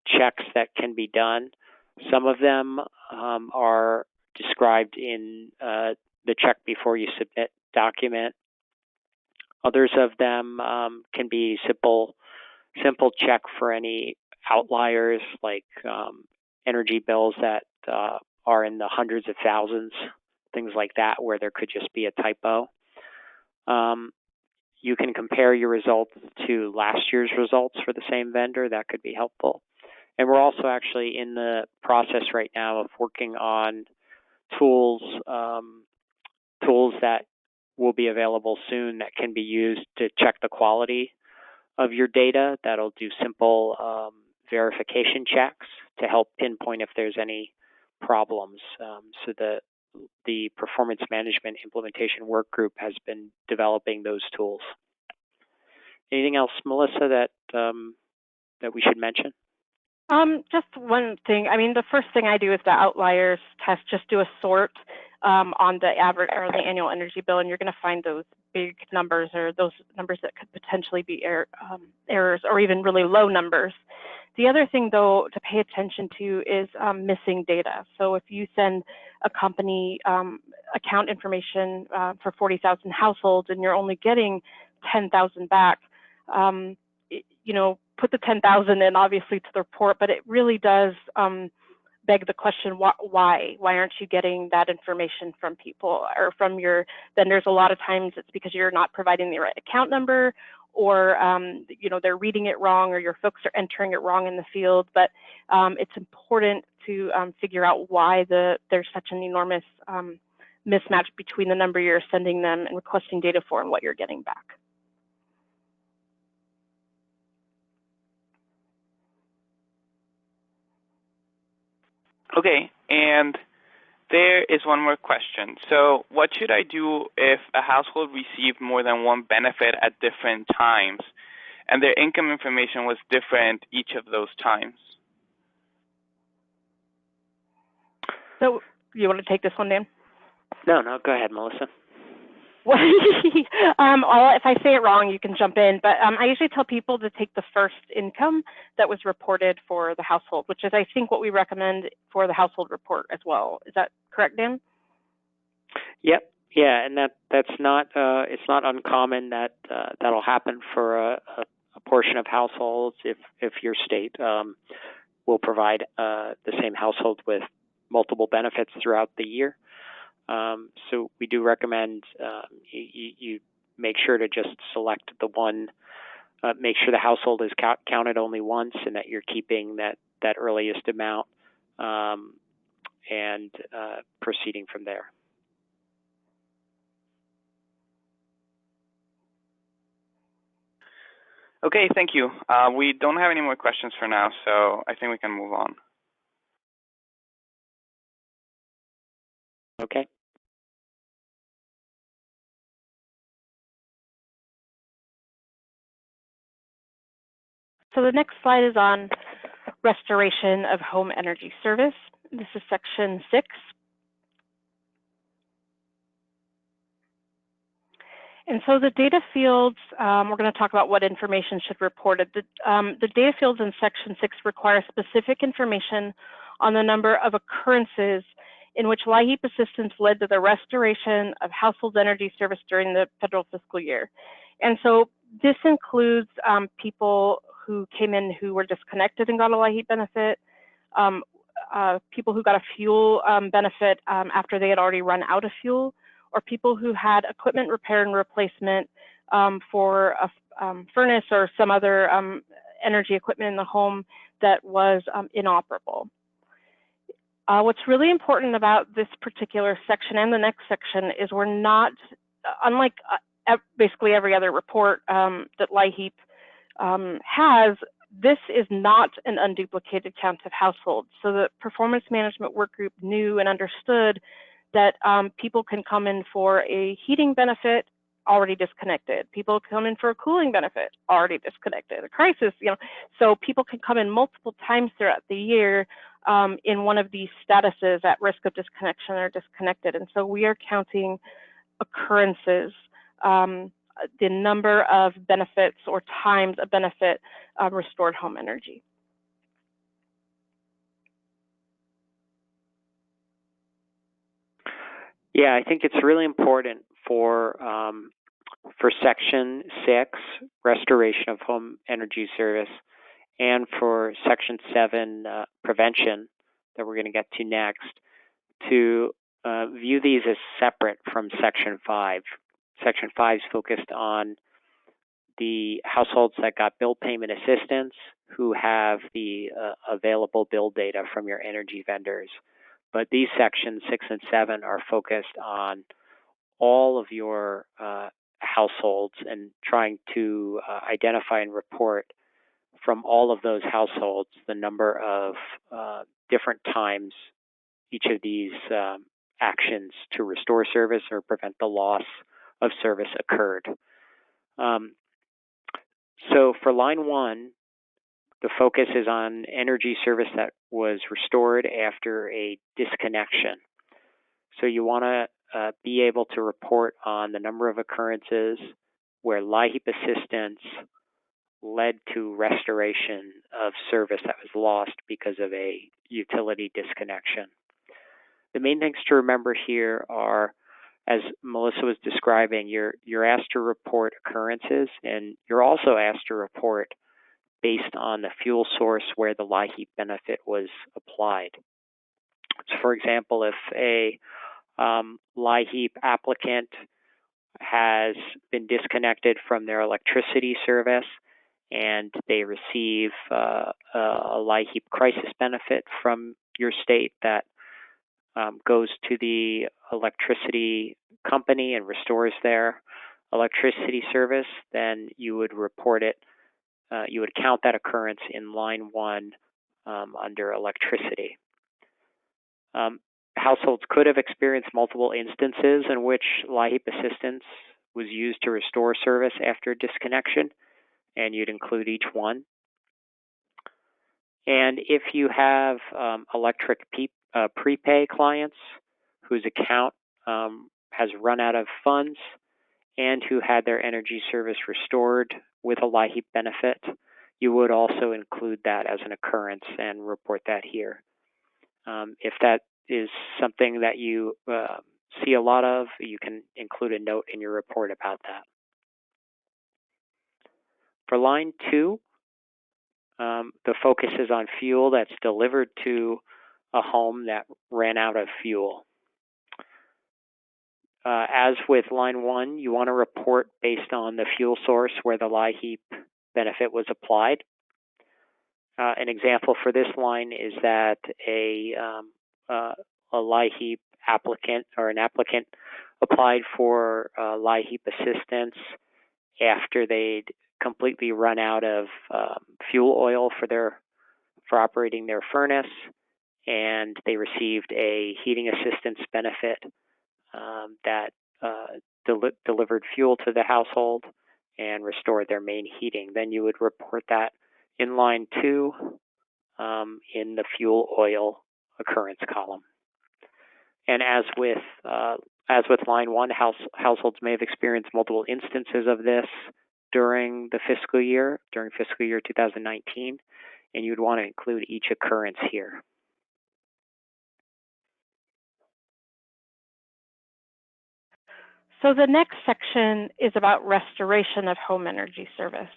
Speaker 3: checks that can be done. Some of them are described in the check before you submit document. Others of them can be simple check for any outliers, like energy bills that are in the hundreds of thousands, things like that, where there could just be a typo. You can compare your results to last year's results for the same vendor. That could be helpful. And we're also actually in the process right now of working on tools that will be available soon that can be used to check the quality of your data. That'll do simple verification checks to help pinpoint if there's any problems. So the performance management implementation work group has been developing those tools. Anything else, Melissa, that we should mention?
Speaker 2: Just one thing. I mean, the first thing I do is the outliers test. Just do a sort on the average or the annual energy bill, and you're going to find those big numbers or those numbers that could potentially be errors or even really low numbers. The other thing, though, to pay attention to is missing data. So if you send a company account information for 40,000 households and you're only getting 10,000 back, put the 10,000 in, obviously, to the report, but it really does beg the question, why aren't you getting that information from people or from your vendors? A lot of times it's because you're not providing the right account number, or they're reading it wrong, or your folks are entering it wrong in the field. But it's important to figure out why there's such an enormous mismatch between the number you're sending them and requesting data for and what you're getting back.
Speaker 4: Okay, and there is one more question. So what should I do if a household received more than one benefit at different times and their income information was different each of those times?
Speaker 2: So you want to take this one, Dan?
Speaker 3: No, go ahead, Melissa.
Speaker 2: If I say it wrong, you can jump in, but I usually tell people to take the first income that was reported for the household, which is, I think, what we recommend for the household report as well. Is that correct, Dan?
Speaker 3: Yep. Yeah, and that's not it's not uncommon that that'll happen for a portion of households if your state will provide the same household with multiple benefits throughout the year. So we do recommend you make sure to just select the one, make sure the household is counted only once, and that you're keeping that earliest amount and proceeding from there.
Speaker 4: Okay, thank you. We don't have any more questions for now, so I think we can move on.
Speaker 3: Okay.
Speaker 2: So the next slide is on restoration of home energy service. This is section 6. And so the data fields, we're going to talk about what information should be reported. The data fields in section 6 require specific information on the number of occurrences in which LIHEAP assistance led to the restoration of household energy service during the federal fiscal year. And so this includes people who came in who were disconnected and got a LIHEAP benefit, people who got a fuel benefit after they had already run out of fuel, or people who had equipment repair and replacement for a furnace or some other energy equipment in the home that was inoperable. What's really important about this particular section and the next section is we're not, unlike basically every other report that LIHEAP has, this is not an unduplicated count of households. So the performance management work group knew and understood that people can come in for a heating benefit, already disconnected. People come in for a cooling benefit, already disconnected. A crisis, so people can come in multiple times throughout the year in one of these statuses at risk of disconnection or disconnected. And so we are counting occurrences, the number of benefits or times a benefit restored home energy.
Speaker 3: Yeah, I think it's really important for Section 6, restoration of home energy service, and for Section 7, prevention, that we're going to get to next, to view these as separate from Section 5. Section 5 is focused on the households that got bill payment assistance who have the available bill data from your energy vendors. But these sections 6 and 7 are focused on all of your households and trying to identify and report from all of those households the number of different times each of these actions to restore service or prevent the loss of service occurred. So for line 1, the focus is on energy service that was restored after a disconnection. So you want to be able to report on the number of occurrences where LIHEAP assistance led to restoration of service that was lost because of a utility disconnection. The main things to remember here are as Melissa was describing, you're asked to report occurrences, and you're also asked to report based on the fuel source where the LIHEAP benefit was applied. So, for example, if a LIHEAP applicant has been disconnected from their electricity service and they receive a LIHEAP crisis benefit from your state that goes to the electricity company and restores their electricity service, then you would report it. You would count that occurrence in line 1 under electricity. Households could have experienced multiple instances in which LIHEAP assistance was used to restore service after disconnection, and you'd include each one. And if you have electric prepay clients whose account has run out of funds and who had their energy service restored with a LIHEAP benefit, you would also include that as an occurrence and report that here. If that is something that you see a lot of, you can include a note in your report about that. For line 2, the focus is on fuel that's delivered to a home that ran out of fuel. As with line 1, you want to report based on the fuel source where the LIHEAP benefit was applied. An example for this line is that a LIHEAP applicant or an applicant applied for LIHEAP assistance after they'd completely run out of fuel oil for operating their furnace, and they received a heating assistance benefit that delivered fuel to the household and restored their main heating. Then you would report that in line 2 in the fuel oil occurrence column. And as with line 1, households may have experienced multiple instances of this during fiscal year 2019, and you'd want to include each occurrence here.
Speaker 2: So the next section is about restoration of home energy service.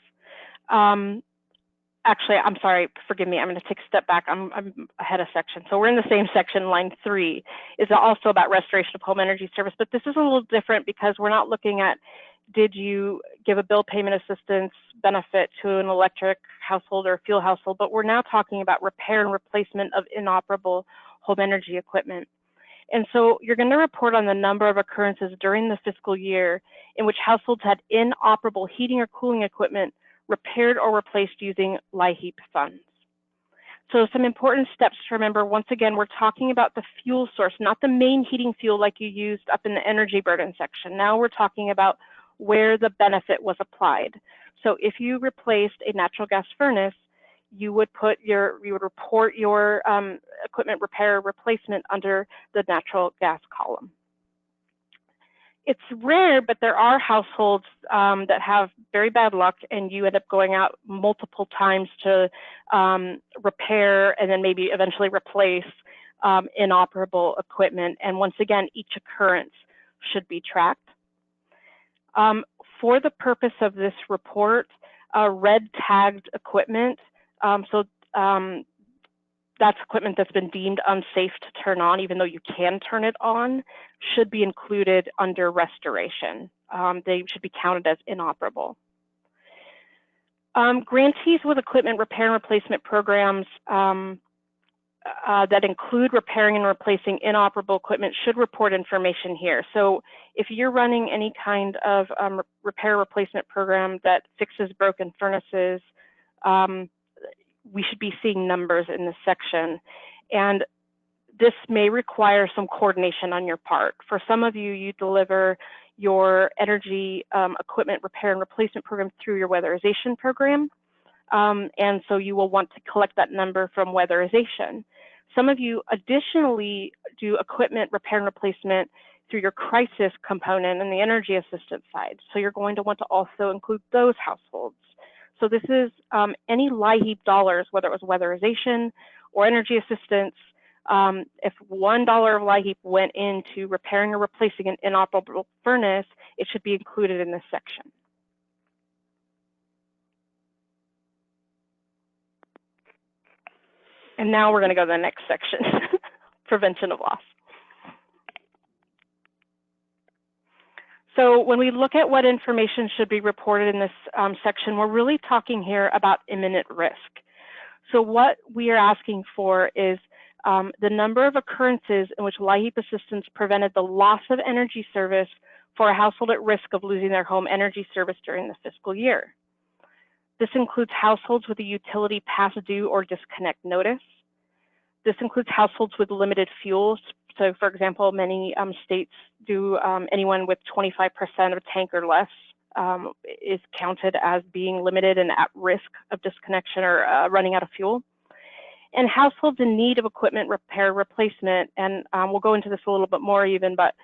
Speaker 2: Actually, I'm sorry, forgive me, I'm going to take a step back. I'm ahead of section. So we're in the same section. Line 3 is also about restoration of home energy service, but this is a little different because we're not looking at did you give a bill payment assistance benefit to an electric household or fuel household, but we're now talking about repair and replacement of inoperable home energy equipment. And so you're going to report on the number of occurrences during the fiscal year in which households had inoperable heating or cooling equipment repaired or replaced using LIHEAP funds. So some important steps to remember. Once again, we're talking about the fuel source, not the main heating fuel like you used up in the energy burden section. Now we're talking about where the benefit was applied. So if you replaced a natural gas furnace, you would report your equipment repair replacement under the natural gas column. It's rare, but there are households that have very bad luck and you end up going out multiple times to repair and then maybe eventually replace inoperable equipment. And once again, each occurrence should be tracked. For the purpose of this report, red tagged equipment, that's equipment that's been deemed unsafe to turn on, even though you can turn it on, should be included under restoration. They should be counted as inoperable. Grantees with equipment repair and replacement programs that include repairing and replacing inoperable equipment should report information here. So if you're running any kind of repair replacement program that fixes broken furnaces, we should be seeing numbers in this section. And this may require some coordination on your part. For some of you, you deliver your energy equipment repair and replacement program through your weatherization program. And so you will want to collect that number from weatherization. Some of you additionally do equipment repair and replacement through your crisis component and the energy assistance side. So you're going to want to also include those households. So this is any LIHEAP dollars, whether it was weatherization or energy assistance, If $1 of LIHEAP went into repairing or replacing an inoperable furnace, it should be included in this section. And now we're going to go to the next section, prevention of loss. So when we look at what information should be reported in this section, we're really talking here about imminent risk. So what we are asking for is the number of occurrences in which LIHEAP assistance prevented the loss of energy service for a household at risk of losing their home energy service during the fiscal year. This includes households with a utility past due or disconnect notice. This includes households with limited fuels. So for example, many states do anyone with 25% of a tank or less is counted as being limited and at risk of disconnection or running out of fuel. And households in need of equipment repair replacement, and we'll go into this a little bit more even, but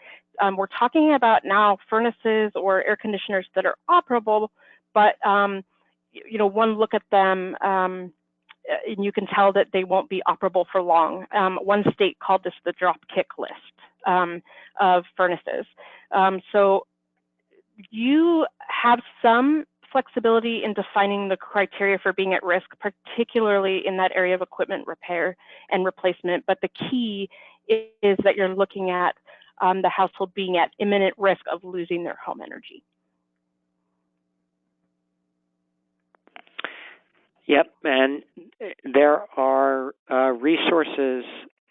Speaker 2: we're talking about now furnaces or air conditioners that are operable, but you know, one look at them and you can tell that they won't be operable for long. One state called this the drop kick list of furnaces. So you have some flexibility in defining the criteria for being at risk, particularly in that area of equipment repair and replacement. But the key is that you're looking at the household being at imminent risk of losing their home energy.
Speaker 3: Yep, and there are resources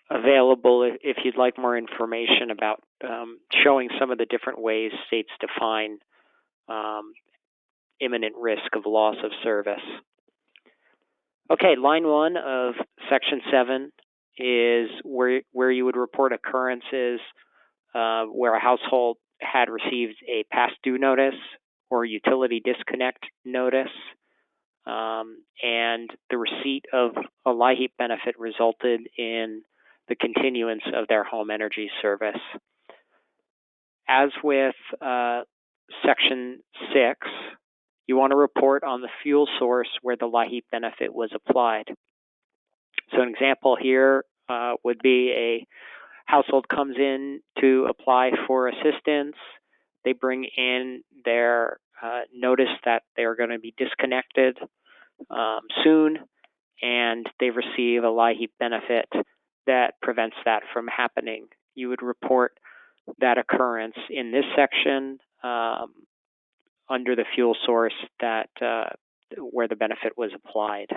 Speaker 3: available if you'd like more information about showing some of the different ways states define imminent risk of loss of service. Okay, line 1 of section 7 is where you would report occurrences where a household had received a past due notice or utility disconnect notice, and the receipt of a LIHEAP benefit resulted in the continuance of their home energy service. As with section 6, you want to report on the fuel source where the LIHEAP benefit was applied. So an example here would be a household comes in to apply for assistance. They bring in their notice that they're going to be disconnected soon, and they receive a LIHEAP benefit that prevents that from happening. You would report that occurrence in this section under the fuel source that where the benefit was applied.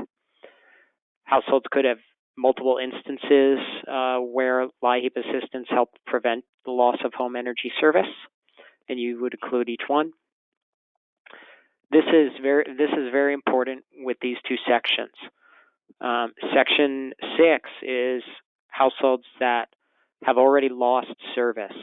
Speaker 3: Households could have multiple instances where LIHEAP assistance helped prevent the loss of home energy service, and you would include each one. This is very important with these two sections. Section 6 is households that have already lost service.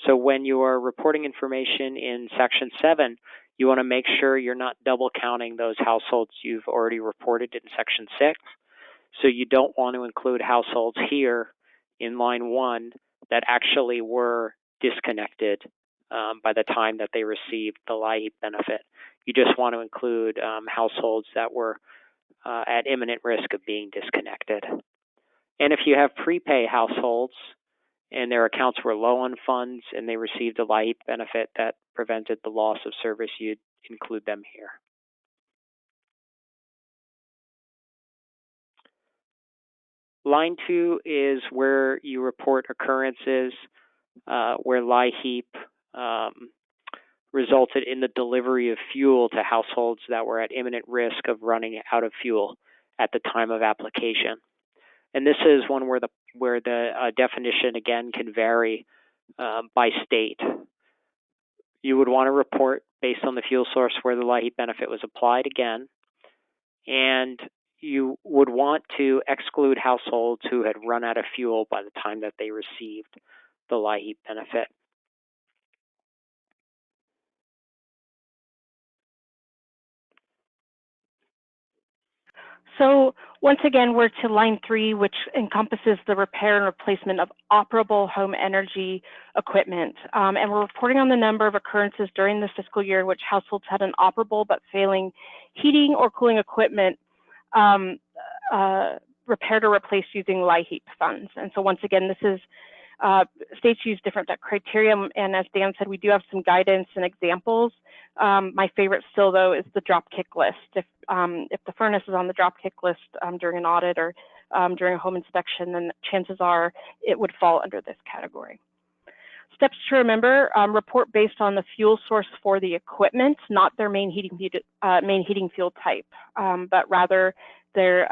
Speaker 3: So when you are reporting information in section 7, you want to make sure you're not double counting those households you've already reported in section 6. So you don't want to include households here in line 1 that actually were disconnected by the time that they received the LIHEAP benefit. You just want to include households that were at imminent risk of being disconnected. And if you have prepay households and their accounts were low on funds and they received a LIHEAP benefit that prevented the loss of service, you'd include them here. Line 2 is where you report occurrences where LIHEAP resulted in the delivery of fuel to households that were at imminent risk of running out of fuel at the time of application. And this is one where the definition again can vary by state. You would want to report based on the fuel source where the LIHEAP benefit was applied again, and you would want to exclude households who had run out of fuel by the time that they received the LIHEAP benefit.
Speaker 2: So once again, we're to line 3, which encompasses the repair and replacement of operable home energy equipment. And we're reporting on the number of occurrences during the fiscal year in which households had an operable but failing heating or cooling equipment repaired or replaced using LIHEAP funds. And so once again, this is states use different criteria, and as Dan said, we do have some guidance and examples. My favorite still, though, is the dropkick list. If the furnace is on the dropkick list during an audit or during a home inspection, then chances are it would fall under this category. Steps to remember: report based on the fuel source for the equipment, not their main heating fuel type, but rather their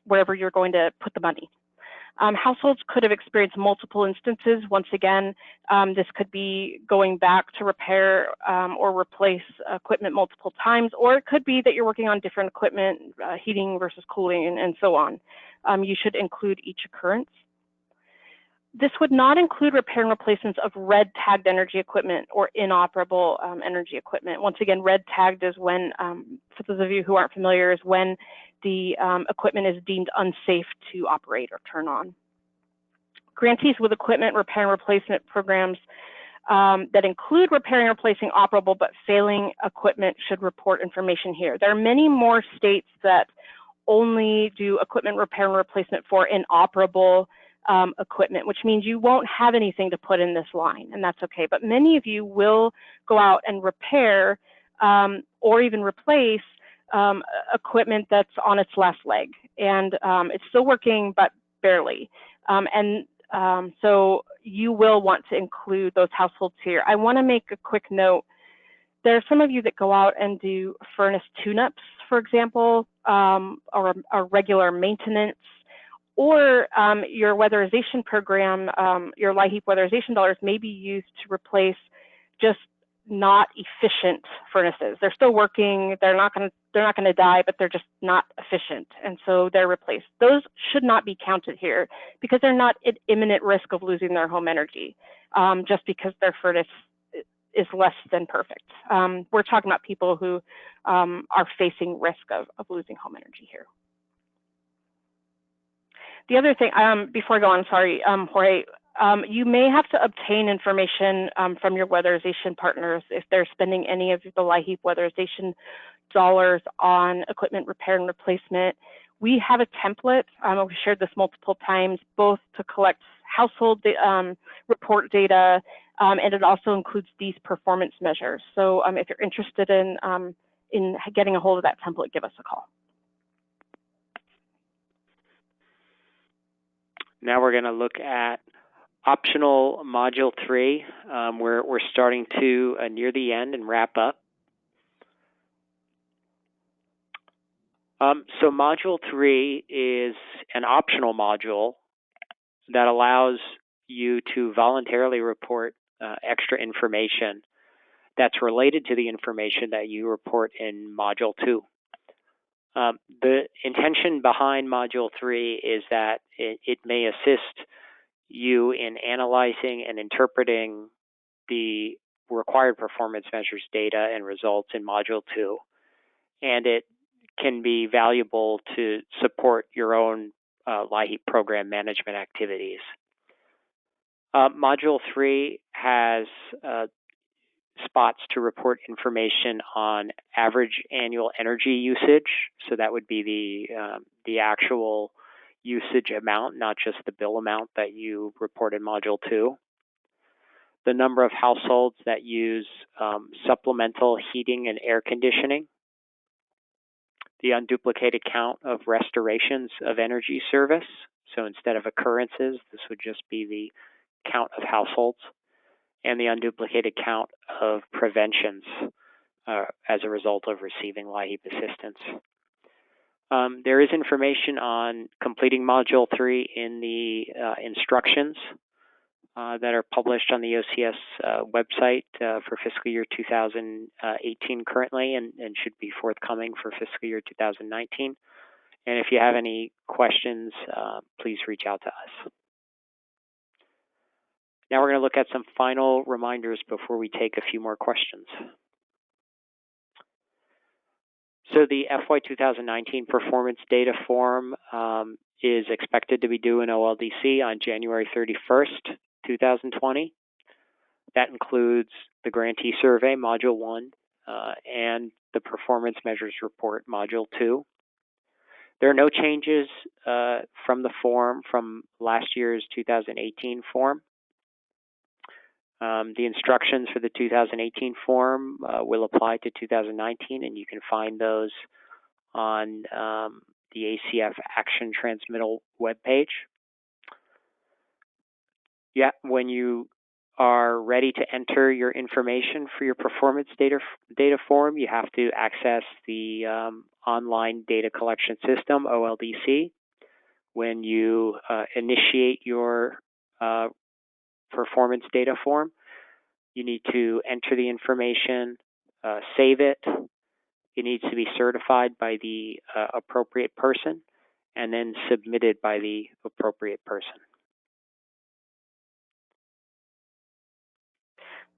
Speaker 2: wherever you're going to put the money. Households could have experienced multiple instances. Once again, this could be going back to repair or replace equipment multiple times, or it could be that you're working on different equipment, heating versus cooling, and so on. You should include each occurrence. This would not include repair and replacements of red tagged energy equipment or inoperable energy equipment. Once again, red tagged is when, for those of you who aren't familiar, is when the equipment is deemed unsafe to operate or turn on. Grantees with equipment repair and replacement programs that include repairing or replacing operable but failing equipment should report information here. There are many more states that only do equipment repair and replacement for inoperable equipment, which means you won't have anything to put in this line, and that's okay. But many of you will go out and repair or even replace equipment that's on its last leg, and it's still working, but barely. So you will want to include those households here. I want to make a quick note. There are some of you that go out and do furnace tune-ups, for example, or regular maintenance, or your weatherization program, your LIHEAP weatherization dollars may be used to replace just not efficient furnaces. They're still working. They're not going to die, but they're just not efficient, and so they're replaced. Those should not be counted here because they're not at imminent risk of losing their home energy just because their furnace is less than perfect. We're talking about people who are facing risk of losing home energy here. The other thing, before I go on, sorry, Jorge, you may have to obtain information from your weatherization partners if they're spending any of the LIHEAP weatherization dollars on equipment repair and replacement. We have a template, we've shared this multiple times, both to collect household report data, and it also includes these performance measures. So if you're interested in getting a hold of that template, give us a call.
Speaker 3: Now we're going to look at optional module 3. We're starting to near the end and wrap up. So module 3 is an optional module that allows you to voluntarily report extra information that's related to the information that you report in module 2. The intention behind module 3 is that it may assist you in analyzing and interpreting the required performance measures data and results in module 2, and it can be valuable to support your own LIHEAP program management activities. Module 3 has spots to report information on average annual energy usage. So that would be the actual usage amount, not just the bill amount that you report in Module 2. The number of households that use supplemental heating and air conditioning. The unduplicated count of restorations of energy service. So instead of occurrences, this would just be the count of households. And the unduplicated count of preventions as a result of receiving LIHEAP assistance. There is information on completing Module 3 in the instructions that are published on the OCS website for fiscal year 2018 currently and should be forthcoming for fiscal year 2019. And if you have any questions, please reach out to us. Now we're going to look at some final reminders before we take a few more questions. So the FY 2019 performance data form is expected to be due in OLDC on January 31st, 2020. That includes the grantee survey, Module 1, and the performance measures report, Module 2. There are no changes from the form from last year's 2018 form. The instructions for the 2018 form will apply to 2019, and you can find those on the ACF Action Transmittal webpage. Yeah, when you are ready to enter your information for your performance data form, you have to access the online data collection system, OLDC. When you initiate your performance data form, you need to enter the information, save it. It needs to be certified by the appropriate person and then submitted by the appropriate person.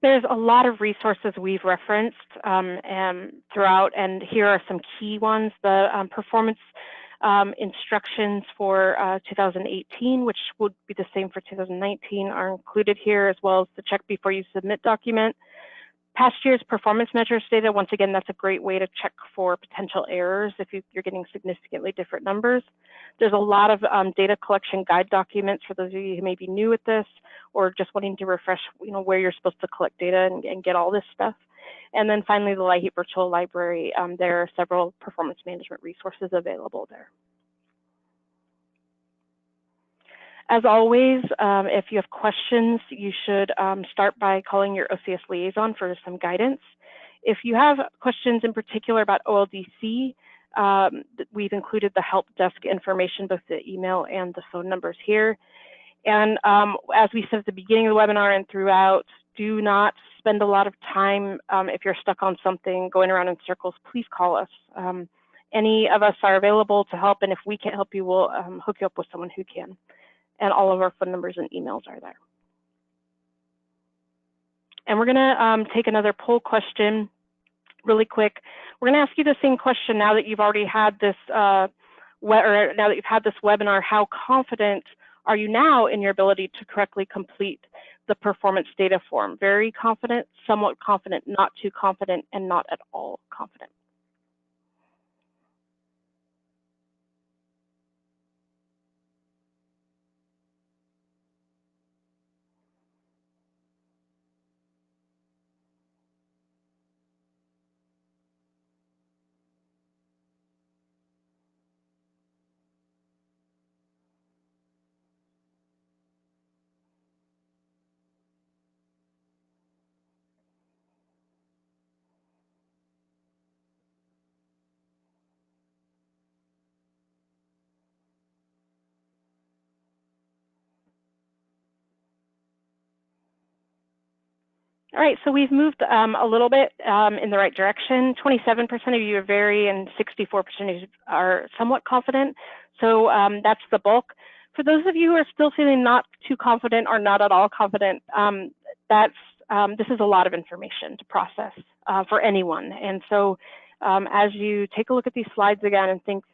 Speaker 2: There's a lot of resources we've referenced throughout, and here are some key ones. The performance instructions for 2018, which would be the same for 2019, are included here, as well as the check before you submit document. Past year's performance measures data, once again, that's a great way to check for potential errors if you're getting significantly different numbers. There's a lot of data collection guide documents for those of you who may be new at this or just wanting to refresh, where you're supposed to collect data and get all this stuff. And then finally, the LIHEAP Virtual Library. There are several performance management resources available there. As always, if you have questions, you should start by calling your OCS liaison for some guidance. If you have questions in particular about OLDC, we've included the help desk information, both the email and the phone numbers here. And as we said at the beginning of the webinar and throughout, do not spend a lot of time if you're stuck on something, going around in circles, please call us. Any of us are available to help, and if we can't help you, we'll hook you up with someone who can. And all of our phone numbers and emails are there. And we're gonna take another poll question really quick. We're gonna ask you the same question now that you've already had this, now that you've had this webinar. How confident are you now in your ability to correctly complete the performance data form? Very confident, somewhat confident, not too confident, and not at all confident. All right, so we've moved a little bit in the right direction. 27% of you are very, and 64% of you are somewhat confident. So that's the bulk. For those of you who are still feeling not too confident or not at all confident, this is a lot of information to process for anyone. And so as you take a look at these slides again and think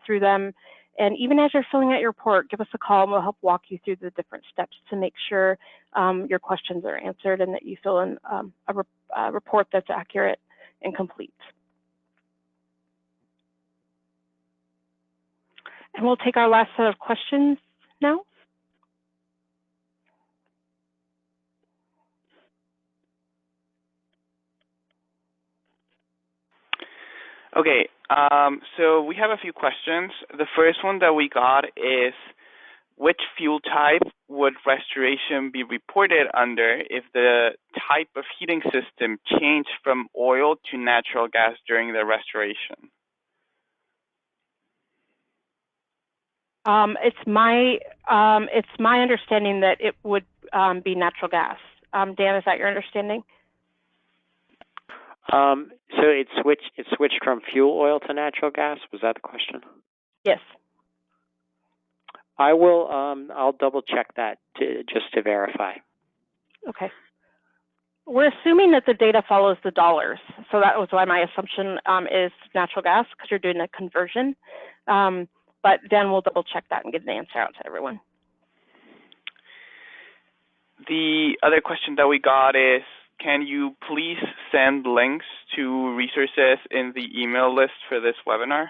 Speaker 2: through them, and even as you're filling out your report, give us a call and we'll help walk you through the different steps to make sure your questions are answered and that you fill in a report that's accurate and complete. And we'll take our last set of questions now.
Speaker 4: Okay, so we have a few questions. The first one that we got is, which fuel type would restoration be reported under if the type of heating system changed from oil to natural gas during the restoration?
Speaker 2: It's my understanding that it would be natural gas. Dan, is that your understanding?
Speaker 3: So it switched from fuel oil to natural gas. Was that the question?
Speaker 2: Yes.
Speaker 3: I will. I'll double check that just to verify.
Speaker 2: Okay. We're assuming that the data follows the dollars, so that was why my assumption is natural gas, because you're doing a conversion. But then we'll double check that and get an answer out to everyone.
Speaker 4: The other question that we got is, can you please send links to resources in the email list for this webinar?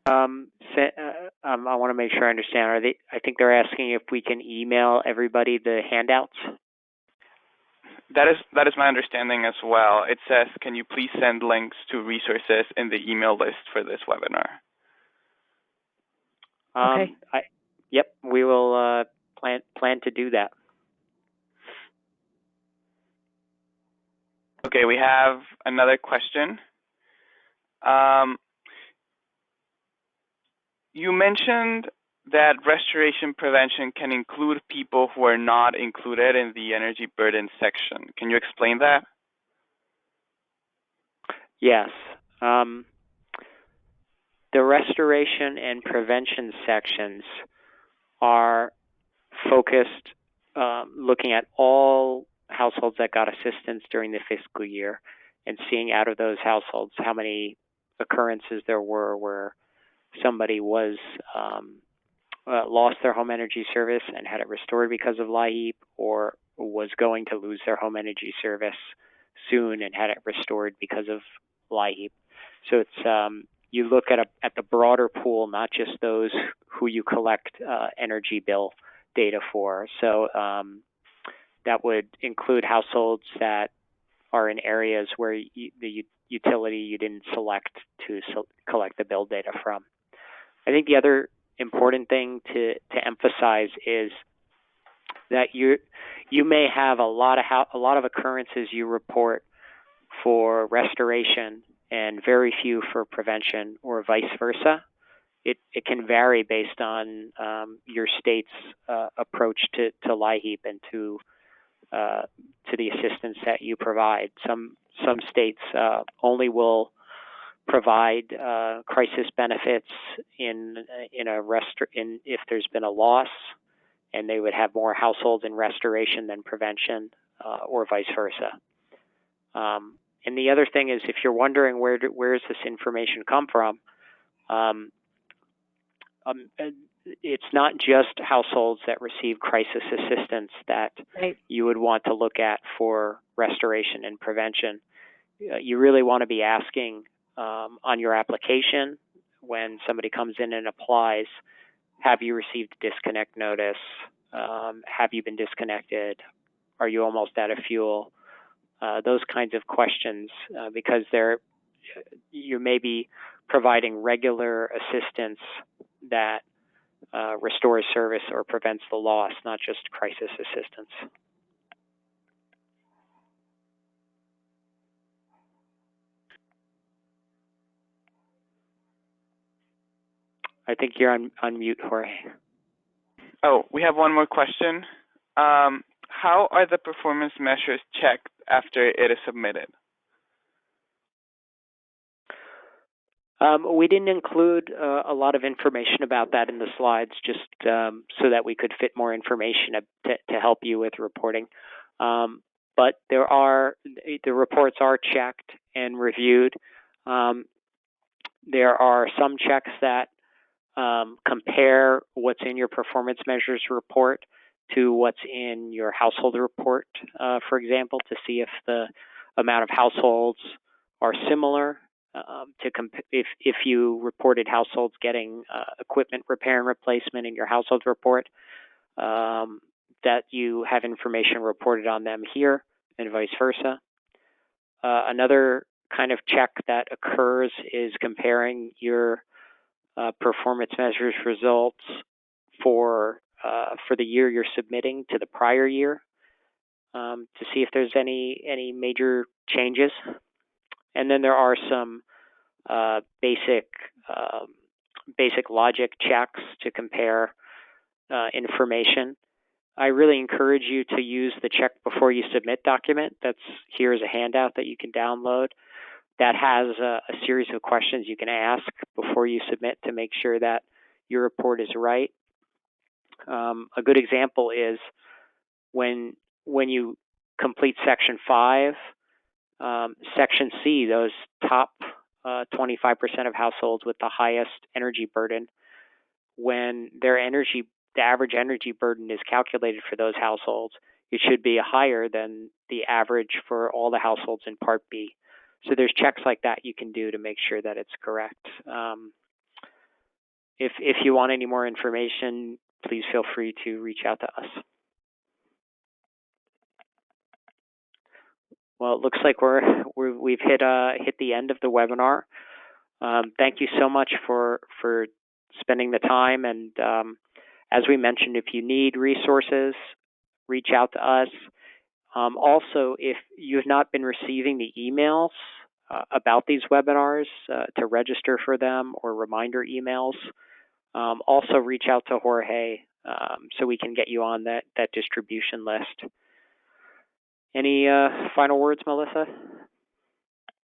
Speaker 3: I want to make sure I understand. I think they're asking if we can email everybody the handouts.
Speaker 4: That is my understanding as well. It says, can you please send links to resources in the email list for this webinar?
Speaker 2: Okay.
Speaker 3: Yep, we will plan to do that.
Speaker 4: Okay, we have another question. You mentioned that restoration prevention can include people who are not included in the energy burden section. Can you explain that?
Speaker 3: Yes. The restoration and prevention sections are focused looking at all households that got assistance during the fiscal year and seeing out of those households how many occurrences there were where somebody was lost their home energy service and had it restored because of LIHEAP, or was going to lose their home energy service soon and had it restored because of LIHEAP. So it's you look at the broader pool, not just those who you collect energy bill data for. So that would include households that are in areas where the utility you didn't select to collect the bill data from. I think the other important thing to emphasize is that you may have a lot of occurrences you report for restoration and very few for prevention, or vice versa. It can vary based on your state's approach to LIHEAP and to the assistance that you provide. Some states only will provide crisis benefits if there's been a loss, and they would have more households in restoration than prevention, or vice versa. And the other thing is, if you're wondering where does this information come from, it's not just households that receive crisis assistance that you would want to look at for restoration and prevention. You really want to be asking on your application when somebody comes in and applies, have you received a disconnect notice? Have you been disconnected? Are you almost out of fuel? Those kinds of questions, because you may be providing regular assistance that restores service or prevents the loss, not just crisis assistance. I think you're on mute, Jorge.
Speaker 4: Oh, we have one more question. How are the performance measures checked after it is submitted?
Speaker 3: We didn't include a lot of information about that in the slides, just so that we could fit more information to help you with reporting. But the reports are checked and reviewed. There are some checks that compare what's in your performance measures report to what's in your household report, for example, to see if the amount of households are similar. If you reported households getting equipment repair and replacement in your household report, that you have information reported on them here, and vice versa. Another kind of check that occurs is comparing your performance measures results for the year you're submitting to the prior year, to see if there's any major changes. And then there are some basic logic checks to compare information. I really encourage you to use the check before you submit document. Here's a handout that you can download that has a series of questions you can ask before you submit to make sure that your report is right. A good example is when you complete Section 5, Section C, those top 25% of households with the highest energy burden, when the average energy burden is calculated for those households, it should be higher than the average for all the households in Part B. So there's checks like that you can do to make sure that it's correct. if you want any more information, please feel free to reach out to us. Well, it looks like we've hit the end of the webinar. Thank you so much for spending the time. And as we mentioned, if you need resources, reach out to us. Also, if you have not been receiving the emails about these webinars, to register for them or reminder emails, also reach out to Jorge so we can get you on that distribution list. Any final words, Melissa?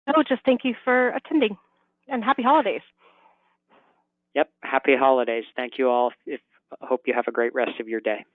Speaker 2: No, just thank you for attending, and happy holidays.
Speaker 3: Yep, happy holidays. Thank you all. Hope you have a great rest of your day.